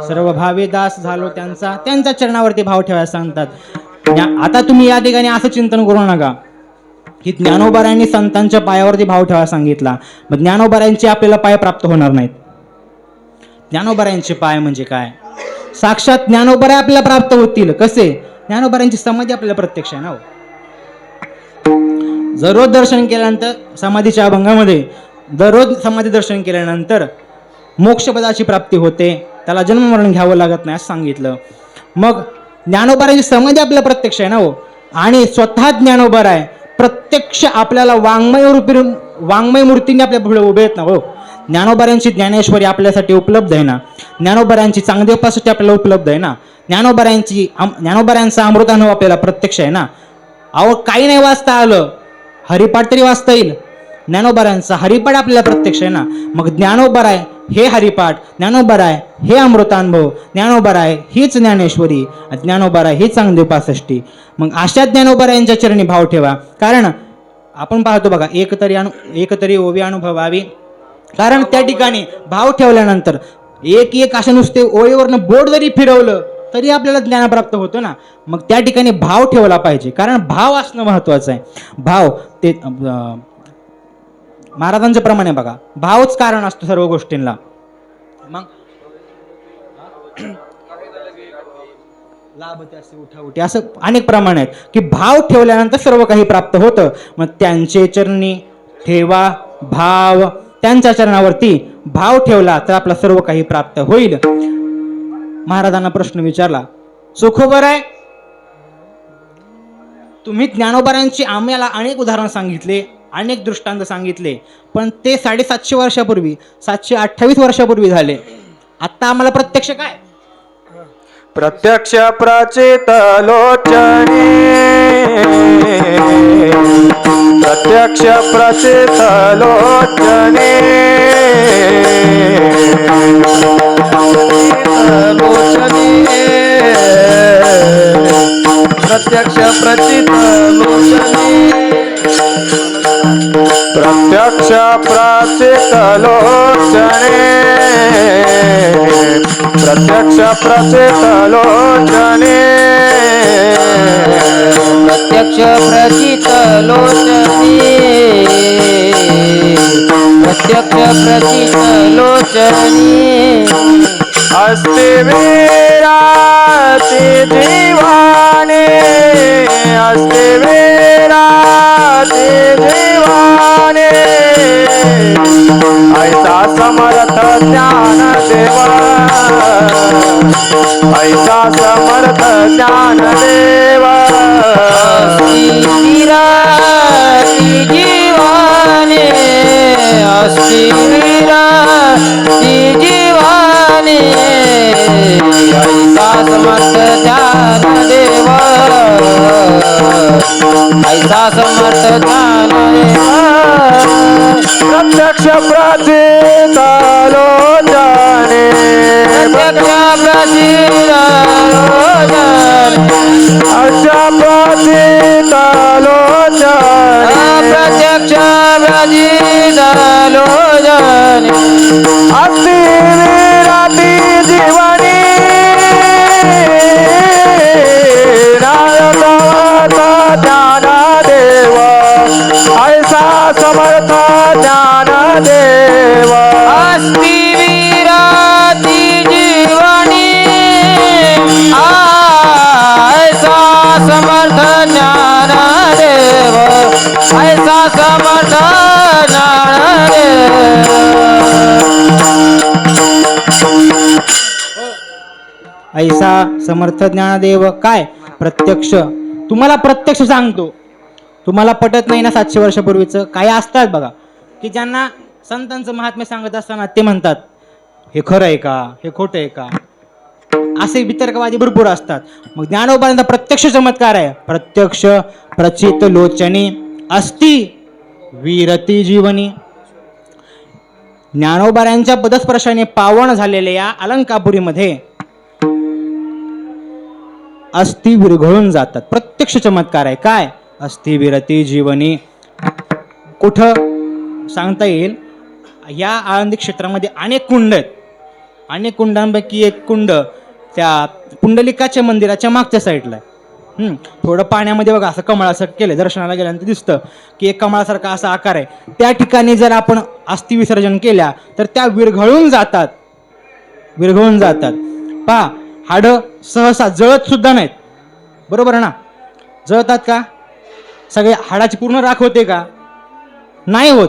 सर्व भावे दास झालो त्यांचा, त्यांच्या चरणावरती भाव ठेवायला सांगतात. आता तुम्ही या ठिकाणी असं चिंतन करू नका की ज्ञानोबारायांनी संतांच्या पायावरती भाव ठेवायला सांगितला, मग ज्ञानोबारायांचे आपल्याला पाय प्राप्त होणार नाहीत. ज्ञानोबारायांचे पाय म्हणजे काय, साक्षात ज्ञानोबाराय आपल्याला प्राप्त होतील. कसे, ज्ञानोबारायांची समाधी आपल्याला प्रत्यक्ष आहे ना. दररोज दर्शन केल्यानंतर समाधीच्या अभंगामध्ये दररोज समाधी दर्शन केल्यानंतर मोक्षपदाची प्राप्ती होते, त्याला जन्म मरण घ्यावं लागत नाही असं सांगितलं. मग ज्ञानोबारायांची समाधी आपल्याला प्रत्यक्ष आहे ना हो. आणि स्वतः ज्ञानोबाराय प्रत्यक्ष आपल्याला वाङ्मय मूर्तीने आपल्या पुढे उभे आहेत ना हो. ज्ञानोबारायांची ज्ञानेश्वरी आपल्यासाठी उपलब्ध आहे ना. ज्ञानोबारायांची चांगदेवपासाठी आपल्याला उपलब्ध आहे ना. ज्ञानोबारायांचा अमृतानुभव आपल्याला प्रत्यक्ष आहे ना. अहो काही नाही वाचता आलं, हरिपाठ तरी वाचता येईल. ज्ञानोबारायांचा हरिपाठ आपल्याला प्रत्यक्ष आहे ना. मग ज्ञानोबाराय हे हरिपाठ, ज्ञानोबाराय हे अमृतानुभव, ज्ञानोबाराय हीच ज्ञानेश्वरी, ज्ञानोबाराय ही चांगदेव 65. मग अशा ज्ञानोबारायांच्या चरणी भाव ठेवा. कारण आपण पाहतो बघा, एकतरी ओवी अनुभवावी. कारण त्या ठिकाणी भाव ठेवल्यानंतर एक अशा नुसते ओळीवरनं बोट जरी फिरवलं तरी आपल्याला ज्ञान प्राप्त होतं ना. मग त्या ठिकाणी भाव ठेवला पाहिजे, कारण भाव असणं महत्वाचं आहे. भाव ते महाराजांच्या प्रमाणे बघा, भावच कारण असतो सर्व गोष्टींना. मग लाभते असे उठाउठी असं अनेक प्रमाण आहेत की भाव ठेवल्यानंतर सर्व काही प्राप्त होतं. मग त्यांचे चरणी ठेवा भाव. त्यांच्या चरणावरती भाव ठेवला तर आपला सर्व काही प्राप्त होईल. महाराजांना प्रश्न विचारला, सुखोबराय तुम्ही ज्ञानोबारायांची आम्हाला अनेक उदाहरण सांगितले, अनेक दृष्टांत सांगितले, पण ते 750 वर्षापूर्वी 728 वर्षापूर्वी झाले. आता आम्हाला प्रत्यक्ष काय, प्रत्यक्ष प्रचित लोचने, प्रत्यक्ष प्रचित लोचने, प्रत्यक्ष प्रचित लोचने. प्रत्यक्ष प्रचित लोचने प्रत्यक्ष प्रचित लोचने प्रत्यक्ष प्रचित लोचने प्रत्यक्ष प्रचित लोचने अस्ति विराति जीवाने अस्ति विराति जीवाने ऐसा समर्थ ज्ञान देवा ऐसा समर्थ ज्ञान देवा विराति जीवाने अस्ति विराति जीवाने ऐसा समर्थ ज्ञान देवा ऐसा समर्थ ज्ञान देवा प्रत्यक्ष प्रचित लोचने प्रत्यक्ष प्रचित लोचने अच्छा प्रचित लोचने प्रत्यक्ष प्रचित लोचने अस्ति विराति जीवनी नारदवत ज्ञान देव ऐसा समर्थ ज्ञान देव अस्ति विराति जीवनी ऐसा समर्थ ज्ञान देव ऐसा समर्थ ज्ञान देव ऐसा समर्थ ज्ञानदेव काय प्रत्यक्ष तुम्हाला प्रत्यक्ष सांगतो. तुम्हाला पटत नाही ना 700 वर्षापूर्वीचं काय असतात बघा की ज्यांना संतांचं महात्म्य सांगत असताना ते म्हणतात हे खरं आहे का हे खोटं आहे का असे वितर्कवादी भरपूर असतात. मग ज्ञानोबांचा प्रत्यक्ष चमत्कार आहे. प्रत्यक्ष प्रचित लोचनी अस्ति विरती जीवनी. ज्ञानोबाऱ्यांच्या पदस्पर्शाने पावन झालेल्या या अलंकापुरीमध्ये अस्थि विरघळून जातात. प्रत्यक्ष चमत्कार आहे. काय अस्थि विरती जीवनी. कुठं सांगता येईल या आळंदी क्षेत्रामध्ये अनेक कुंड आहेत. अनेक कुंडांपैकी एक कुंड त्या पुंडलिकाच्या मंदिराच्या मागच्या साईडला आहे. थोडं पाण्यामध्ये बघा असं कमळासारखं केलं दर्शनाला गेल्यानंतर दिसतं की एक कमळासारखा असा आकार आहे. त्या ठिकाणी जर आपण अस्थि विसर्जन केल्या तर त्या विरघळून जातात. विरघळून जातात. पहा हाडं सहसा जळत सुद्धा नाहीत. बरोबर ना. जळतात का सगळे हाडाची पूर्ण राख होते का नाही होत.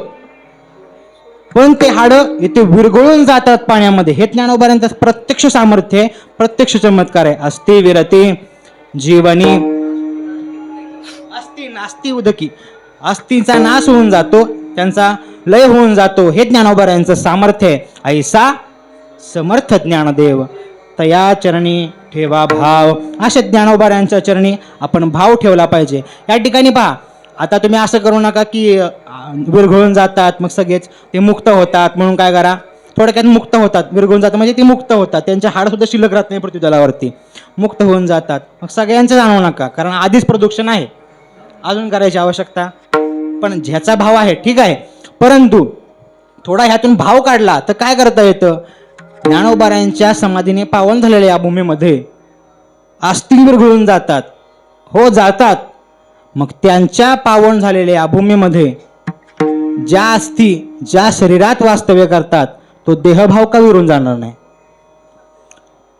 पण ते हाडं इथे विरघळून जातात पाण्यामध्ये. हे ज्ञानोबाऱ्यांचं प्रत्यक्ष सामर्थ्य आहे. प्रत्यक्ष चमत्कार आहे. अस्ति विरती जीवनी. अस्ति नास्ति उदकी. अस्थिचा नाश होऊन जातो त्यांचा लय होऊन जातो. हे ज्ञानोबाऱ्यांचं सामर्थ्य आहे. ऐसा समर्थ ज्ञानदेव तया चरणी ठेवा भाव. अशा ज्ञानोबाऱ्यांच्या चरणी आपण भाव ठेवला पाहिजे. या ठिकाणी पहा आता तुम्ही असं करू नका की विरघळून जातात मग सगळेच ते मुक्त होतात म्हणून काय करा थोडक्यात मुक्त होतात. विरघळून जातात म्हणजे ते मुक्त होतात. त्यांच्या हाडसुद्धा शिल्लक राहत नाही पृथ्वीतलावरती. मुक्त होऊन जातात. मग सगळ्यांचं जाणवू नका कारण आधीच प्रदूषण आहे. अजून करायची आवश्यकता पण ज्याचा भाव आहे ठीक आहे. परंतु थोडा ह्यातून भाव काढला तर काय करता येतं. ज्ञानोबाऱ्यांच्या समाधीने पावन झालेल्या या भूमीमध्ये अस्थि विरघळून जातात. हो जातात. मग त्यांच्या पावन झालेल्या या भूमीमध्ये ज्या अस्थि ज्या शरीरात वास्तव्य करतात तो देहभाव का विरून जाणार नाही.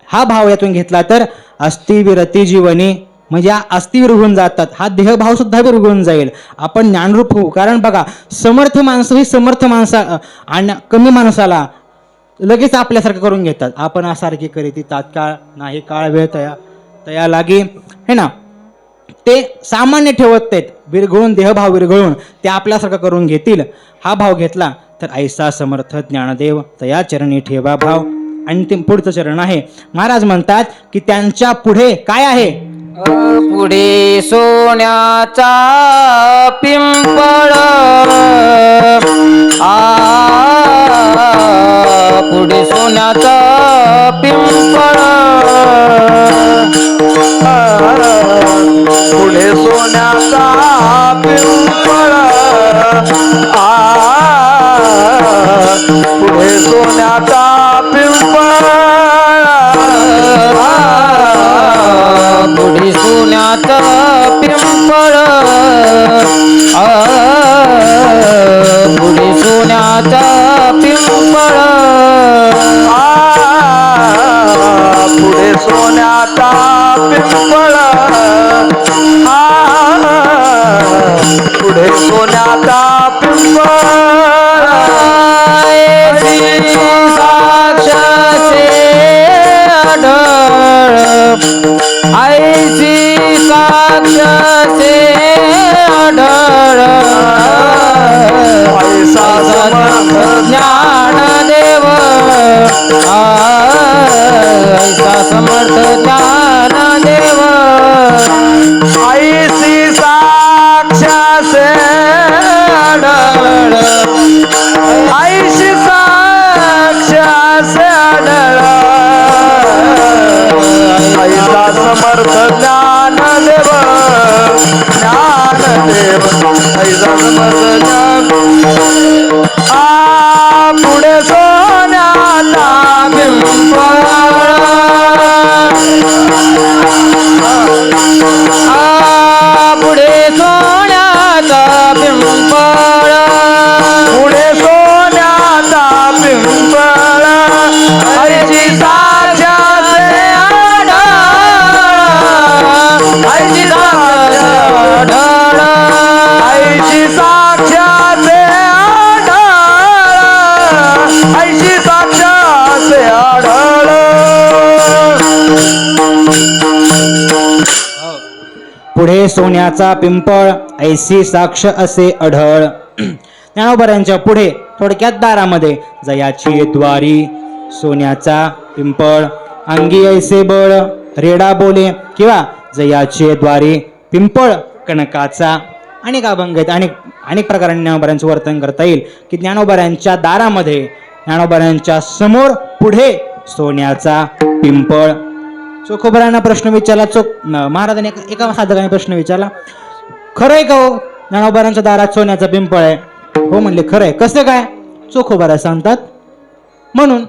हा भाव यातून घेतला तर अस्थि विरती जीवनी म्हणजे अस्थि विरघळून जातात. हा देहभाव सुद्धा विरघळून जाईल. आपण ज्ञानरूप होऊ. कारण बघा समर्थ माणसं ही समर्थ माणसा आणि कमी माणसाला लगेच आपल्यासारखं करून घेतात. आपण असारखी करीती तात्काळ नाही काळ वेळ तया लागी हे ना. ते सामान्य ठेवत नाहीत. विरघळून देहभाव विरघळून ते आपल्यासारखं करून घेतील. हा भाव घेतला तर ऐसा समर्थ ज्ञानदेव तया चरणी ठेवा भाव. अंतिम पुढचं चरण आहे. महाराज म्हणतात की त्यांच्या पुढे काय आहे. पुढे सोन्याचा पिंपळ पुढे सोन्याचा पिंपळ पुढे सोन्याचा पिंपळ पिंपळ पुढे सोन्याचा पिंपळ पुढे सोन्याचा पिंपळ साक्ष से आढळ ऐसी साक्ष से आढळ ऐसा समर्थ ज्ञानदेव ऐसा समर्थ ज्ञानदेव ऐसी साक्ष से आढळ ऐशी साक्ष से आढळ ऐसा समर्थ ज्ञानदेव ज्ञानदेव ऐसा समर्थ ज्ञान पुढे सोन्याचा पिंपळ पुढे सोन्याचा पिंपळ पुढे सोन्याचा पिंपळ ऐशी साक्ष से ऐशी साक्ष ऐशी साक्ष से ऐशी साक्ष से आढळ पुढे सोन्याचा पिंपळ ऐसी साक्ष असे अढळ. ज्ञानोबारांच्या पुढे थोडक्यात दारामध्ये जयाची द्वारी सोन्याचा पिंपळ अंगी ऐसे बळ रेडा बोले किंवा जयाचे द्वारी पिंपळ कणकाचा अनेक अभंग आहेत. अनेक प्रकारांनी ज्ञानोबारांचं वर्तन करता येईल की ज्ञानोबारांच्या दारामध्ये ज्ञानोबारांच्या समोर पुढे सोन्याचा पिंपळ. चोखोबरांना प्रश्न विचारला महाराजांनी एका साधकाने प्रश्न विचारला, खरंय का हो ज्ञानोबारांच्या दारात सोन्याचा पिंपळ आहे? हो म्हणले खरंय. कसं काय? चोखोबरा सांगतात म्हणून,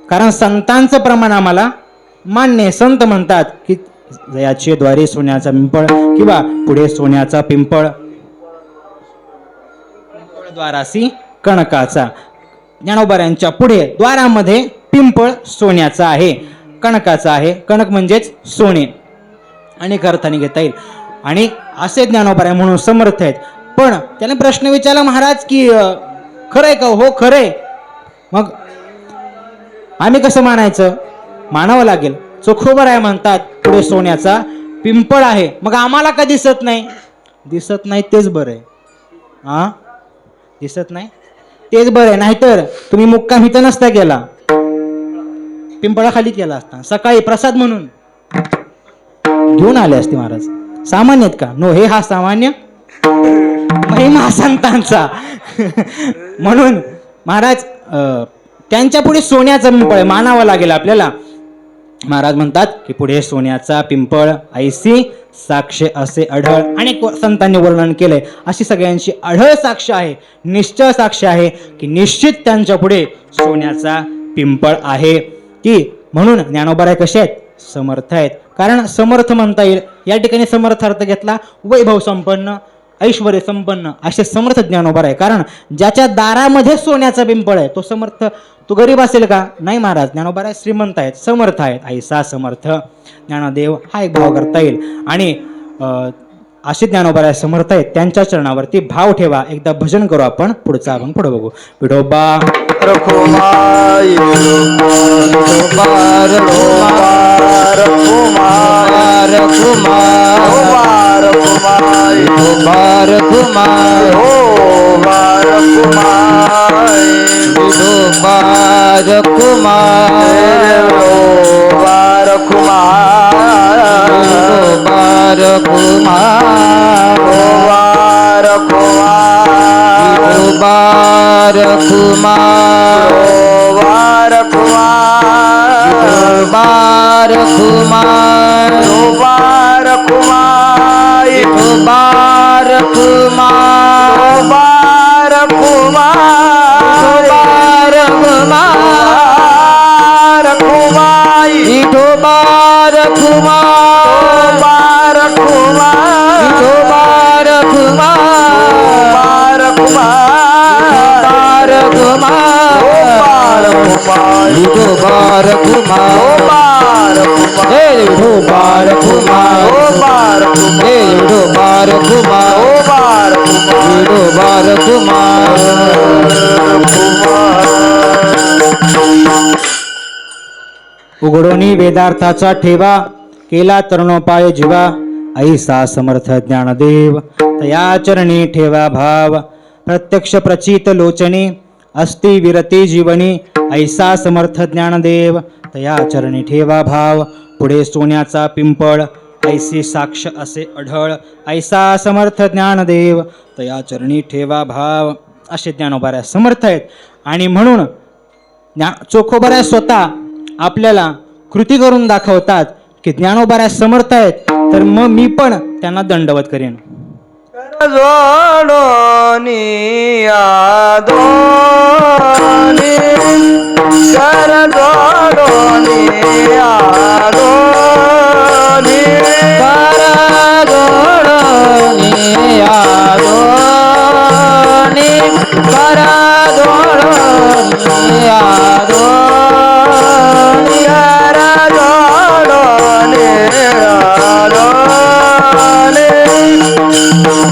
कारण संतांचं प्रमाण आम्हाला मान्य आहे. संत म्हणतात की जयाचे द्वारे सोन्याचा पिंपळ किंवा पुढे सोन्याचा पिंपळ द्वारासी कणकाचा. ज्ञानोबारांच्या पुढे द्वारामध्ये पिंपळ सोन्याचा आहे, कणकाचा आहे. कणक म्हणजेच सोने. अनेक अर्थाने घेता येईल. आणि असे ज्ञानोबा म्हणून समर्थ आहेत. पण त्याने प्रश्न विचारला महाराज की खरंय का? हो खरंय. मग आम्ही कसं मानायचं? मानावं लागेल. चोखोबराय म्हणतात पुढे सोन्याचा पिंपळ आहे. मग आम्हाला का दिसत नाही? दिसत नाही तेच बरं आहे. दिसत नाही तेच बरं आहे. नाहीतर तुम्ही मुक्काम इथं नसता गेला, पिंपळाखाली केला असता. सकाळी प्रसाद म्हणून घेऊन आले असते महाराज. सामान्य आहेत का? नो, हे हा सामान्य महिमा संतांचा. म्हणून महाराज त्यांच्या पुढे सोन्याचा पिंपळ मानावा लागेल आपल्याला. महाराज म्हणतात की पुढे सोन्याचा पिंपळ ऐसी साक्ष असे अढळ. अनेक संतांनी वर्णन केलंय. अशी सगळ्यांची अढळ साक्ष आहे, निश्चय साक्ष आहे की निश्चित त्यांच्या पुढे सोन्याचा पिंपळ आहे. की म्हणून ज्ञानोबा कसे आहेत? समर्थ आहेत. कारण समर्थ म्हणता येईल. या ठिकाणी समर्थ अर्थ घेतला वैभव संपन्न, ऐश्वर्य संपन्न असे समर्थ ज्ञानोबा आहे. कारण ज्याच्या दारामध्ये सोन्याचा पिंपळ आहे तो समर्थ. तो गरीब असेल का? नाही महाराज. ज्ञानोबा श्रीमंत आहेत, समर्थ आहेत. ऐसा समर्थ ज्ञानदेव हा एक भाव करता येईल. आणि असे ज्ञानोबा समर्थ आहेत. त्यांच्या चरणावरती भाव ठेवा. एकदा भजन करू आपण. पुढचा आपण पुढे बघू. विठोबा रखुमाई बार रखुमार कुमार कुमार कुमाई बार कुमार हो बार कुमाई बार कुमार बार कुमार बार कुमार बार कुमार बार कुमार बार कुमार बार कुमार बार कुमार बार कुमार बार कुमार बार कुमार कुमाई बार कुमार बार कुमार बार कुमार बार कुमार विठोबा रखुमा हे विठोबा रखुमा हे विठोबा रखुमा विठोबा रखुमा उघडोनी वेदार्थाचा ठेवा केला तरुणोपाय जीवा ऐसा समर्थ ज्ञानदेव तया चरणी ठेवा भाव प्रत्यक्ष प्रचित लोचनी अस्ति विरती जीवनी ऐसा समर्थ ज्ञानदेव तया चरणी ठेवा भाव पुढे सोन्याचा पिंपळ ऐसी साक्ष असे अढळ ऐसा समर्थ ज्ञानदेव तया चरणी ठेवा भाव असे ज्ञानोबाऱ्या समर्थ आहेत. आणि म्हणून चोखोबाऱ्या स्वतः आपल्याला कृती करून दाखवतात की ज्ञानोबाऱ्या समर्थ आहेत, तर मग मी पण त्यांना दंडवत करेन. जोडोनी आदोनी कर जोडोनी आदोनी कर जोडोनी आदोनी कर जोडोनी आदोनी कर जोडोनी आदोनी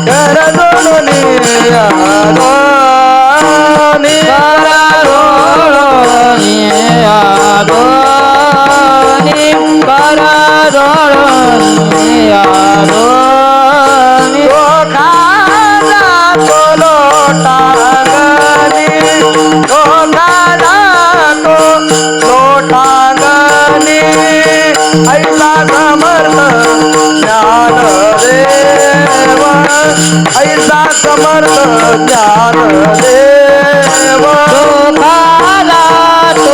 करदोनी आदोनी करदोनी आदोनी करदोनी आदोनी ओ खाना तो लोटांगनी ओ खाना तो लोटांगनी ऐसा समर्थ ज्ञानदेव ऐसा समर्थ ज्ञानदेव चोखाला तो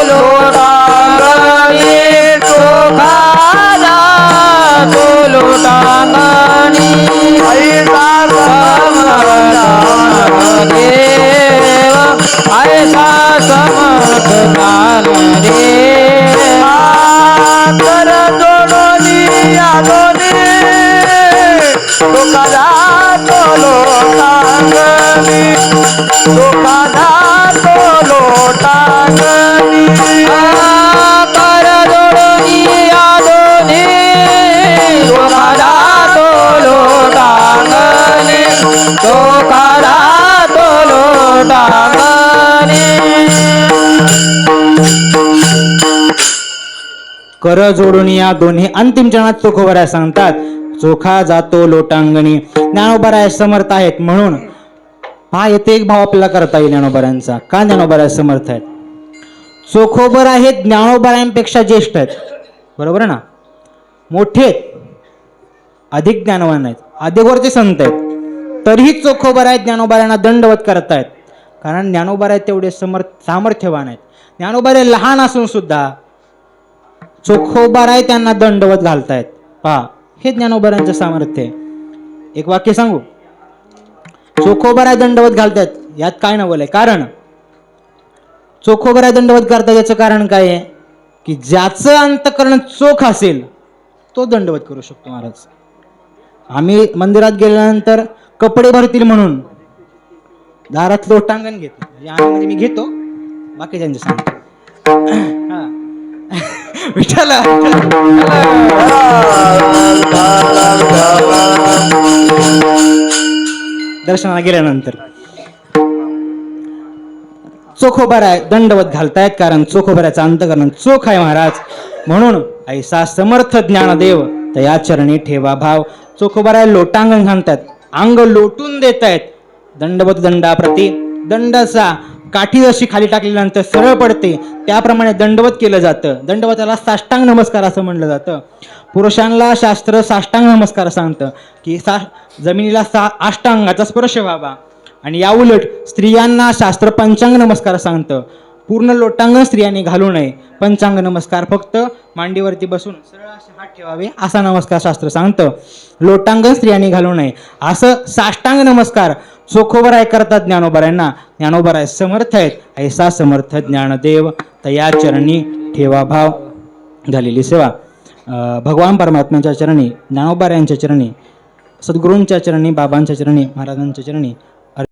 लोटांगणी चोखाला तो लोटांगणी ऐसा समर्थ ज्ञानदेव ऐसा समर्थ ज्ञानदेव कर जोडोनी आदोनी लोकाला तो लोटांगणी लोकाला तो लोटांगणी कर जोडोनी आदोनी लोकाला तो लोटांगणी लोकाला तो लोटांगणी कर जोडून या दोन्ही अंतिम चरणात चोखोबऱ्या सांगतात. चोखा जातो लोटांगणी. ज्ञानोबराय समर्थ आहेत म्हणून हा येथे एक भाव आपल्याला करता येईल ज्ञानोबऱ्यांचा. का ज्ञानोबराय समर्थ आहेत? चोखोबर आहेत ज्ञानोबरायांपेक्षा ज्येष्ठ आहेत, बरोबर ना, मोठे आहेत, अधिक ज्ञानवान आहेत, अधिकवरचे संत आहेत, तरीही चोखोबर आहेत ज्ञानोबरायांना दंडवत करतायत. कारण ज्ञानोबराय तेवढे सामर्थ्यवान आहेत. ज्ञानोबराय लहान असून सुद्धा चोखोबाराय त्यांना दंडवत घालतायत. पहा, हे ज्ञानोबरांचं सामर्थ्य आहे. एक वाक्य सांगू, चोखोबाराय दंडवत घालतात यात काय नवल आहे? कारण चोखोबाराय दंडवत करतात याचं कारण काय आहे की ज्याचं अंतकरण चोख असेल तो दंडवत करू शकतो. महाराज, आम्ही मंदिरात गेल्यानंतर कपडे भरतील म्हणून दारात लोटांगण घेतो. म्हणजे मी घेतो, बाकी त्यांचे सांगतो. विठाला दर्शनाला गेल्यानंतर चोखोबाराय दंडवत घालतायत, कारण चोखोबारायचं अंतकरण चोख आहे महाराज. म्हणून ऐसा समर्थ ज्ञानदेव तया चरणी ठेवा भाव. चोखोबाराय लोटांगण घालतात, अंग लोटून देत आहेत. दंडवत दंडाप्रती, दंडाचा काठी जशी खाली टाकल्यानंतर सरळ पडते त्याप्रमाणे दंडवत केलं जातं. दंडवताला साष्टांग नमस्कार असं म्हणलं जातं. पुरुषांना शास्त्र साष्टांग नमस्कार सांगतं की जमिनीला अष्टांगाचा स्पर्श व्हावा, आणि या उलट स्त्रियांना शास्त्र पंचांग नमस्कार सांगतं. पूर्ण लोटांगण स्त्रियांनी घालू नये. पंचांग नमस्कार फक्त मांडीवरती बसून सरळ असे हात ठेवावे असा नमस्कार शास्त्र सांगतं. लोटांगण स्त्रियांनी घालू नये. असं साष्टांग नमस्कार चोखोबराय करतात ज्ञानोबरायांना. ज्ञानोबराय समर्थ आहेत. ऐसा समर्थ ज्ञानदेव तया चरणी ठेवा भाव. झालेली सेवा भगवान परमात्म्याच्या चरणी, ज्ञानोबरायांच्या चरणी, सद्गुरूंच्या चरणी, बाबांच्या चरणी, महाराजांच्या चरणी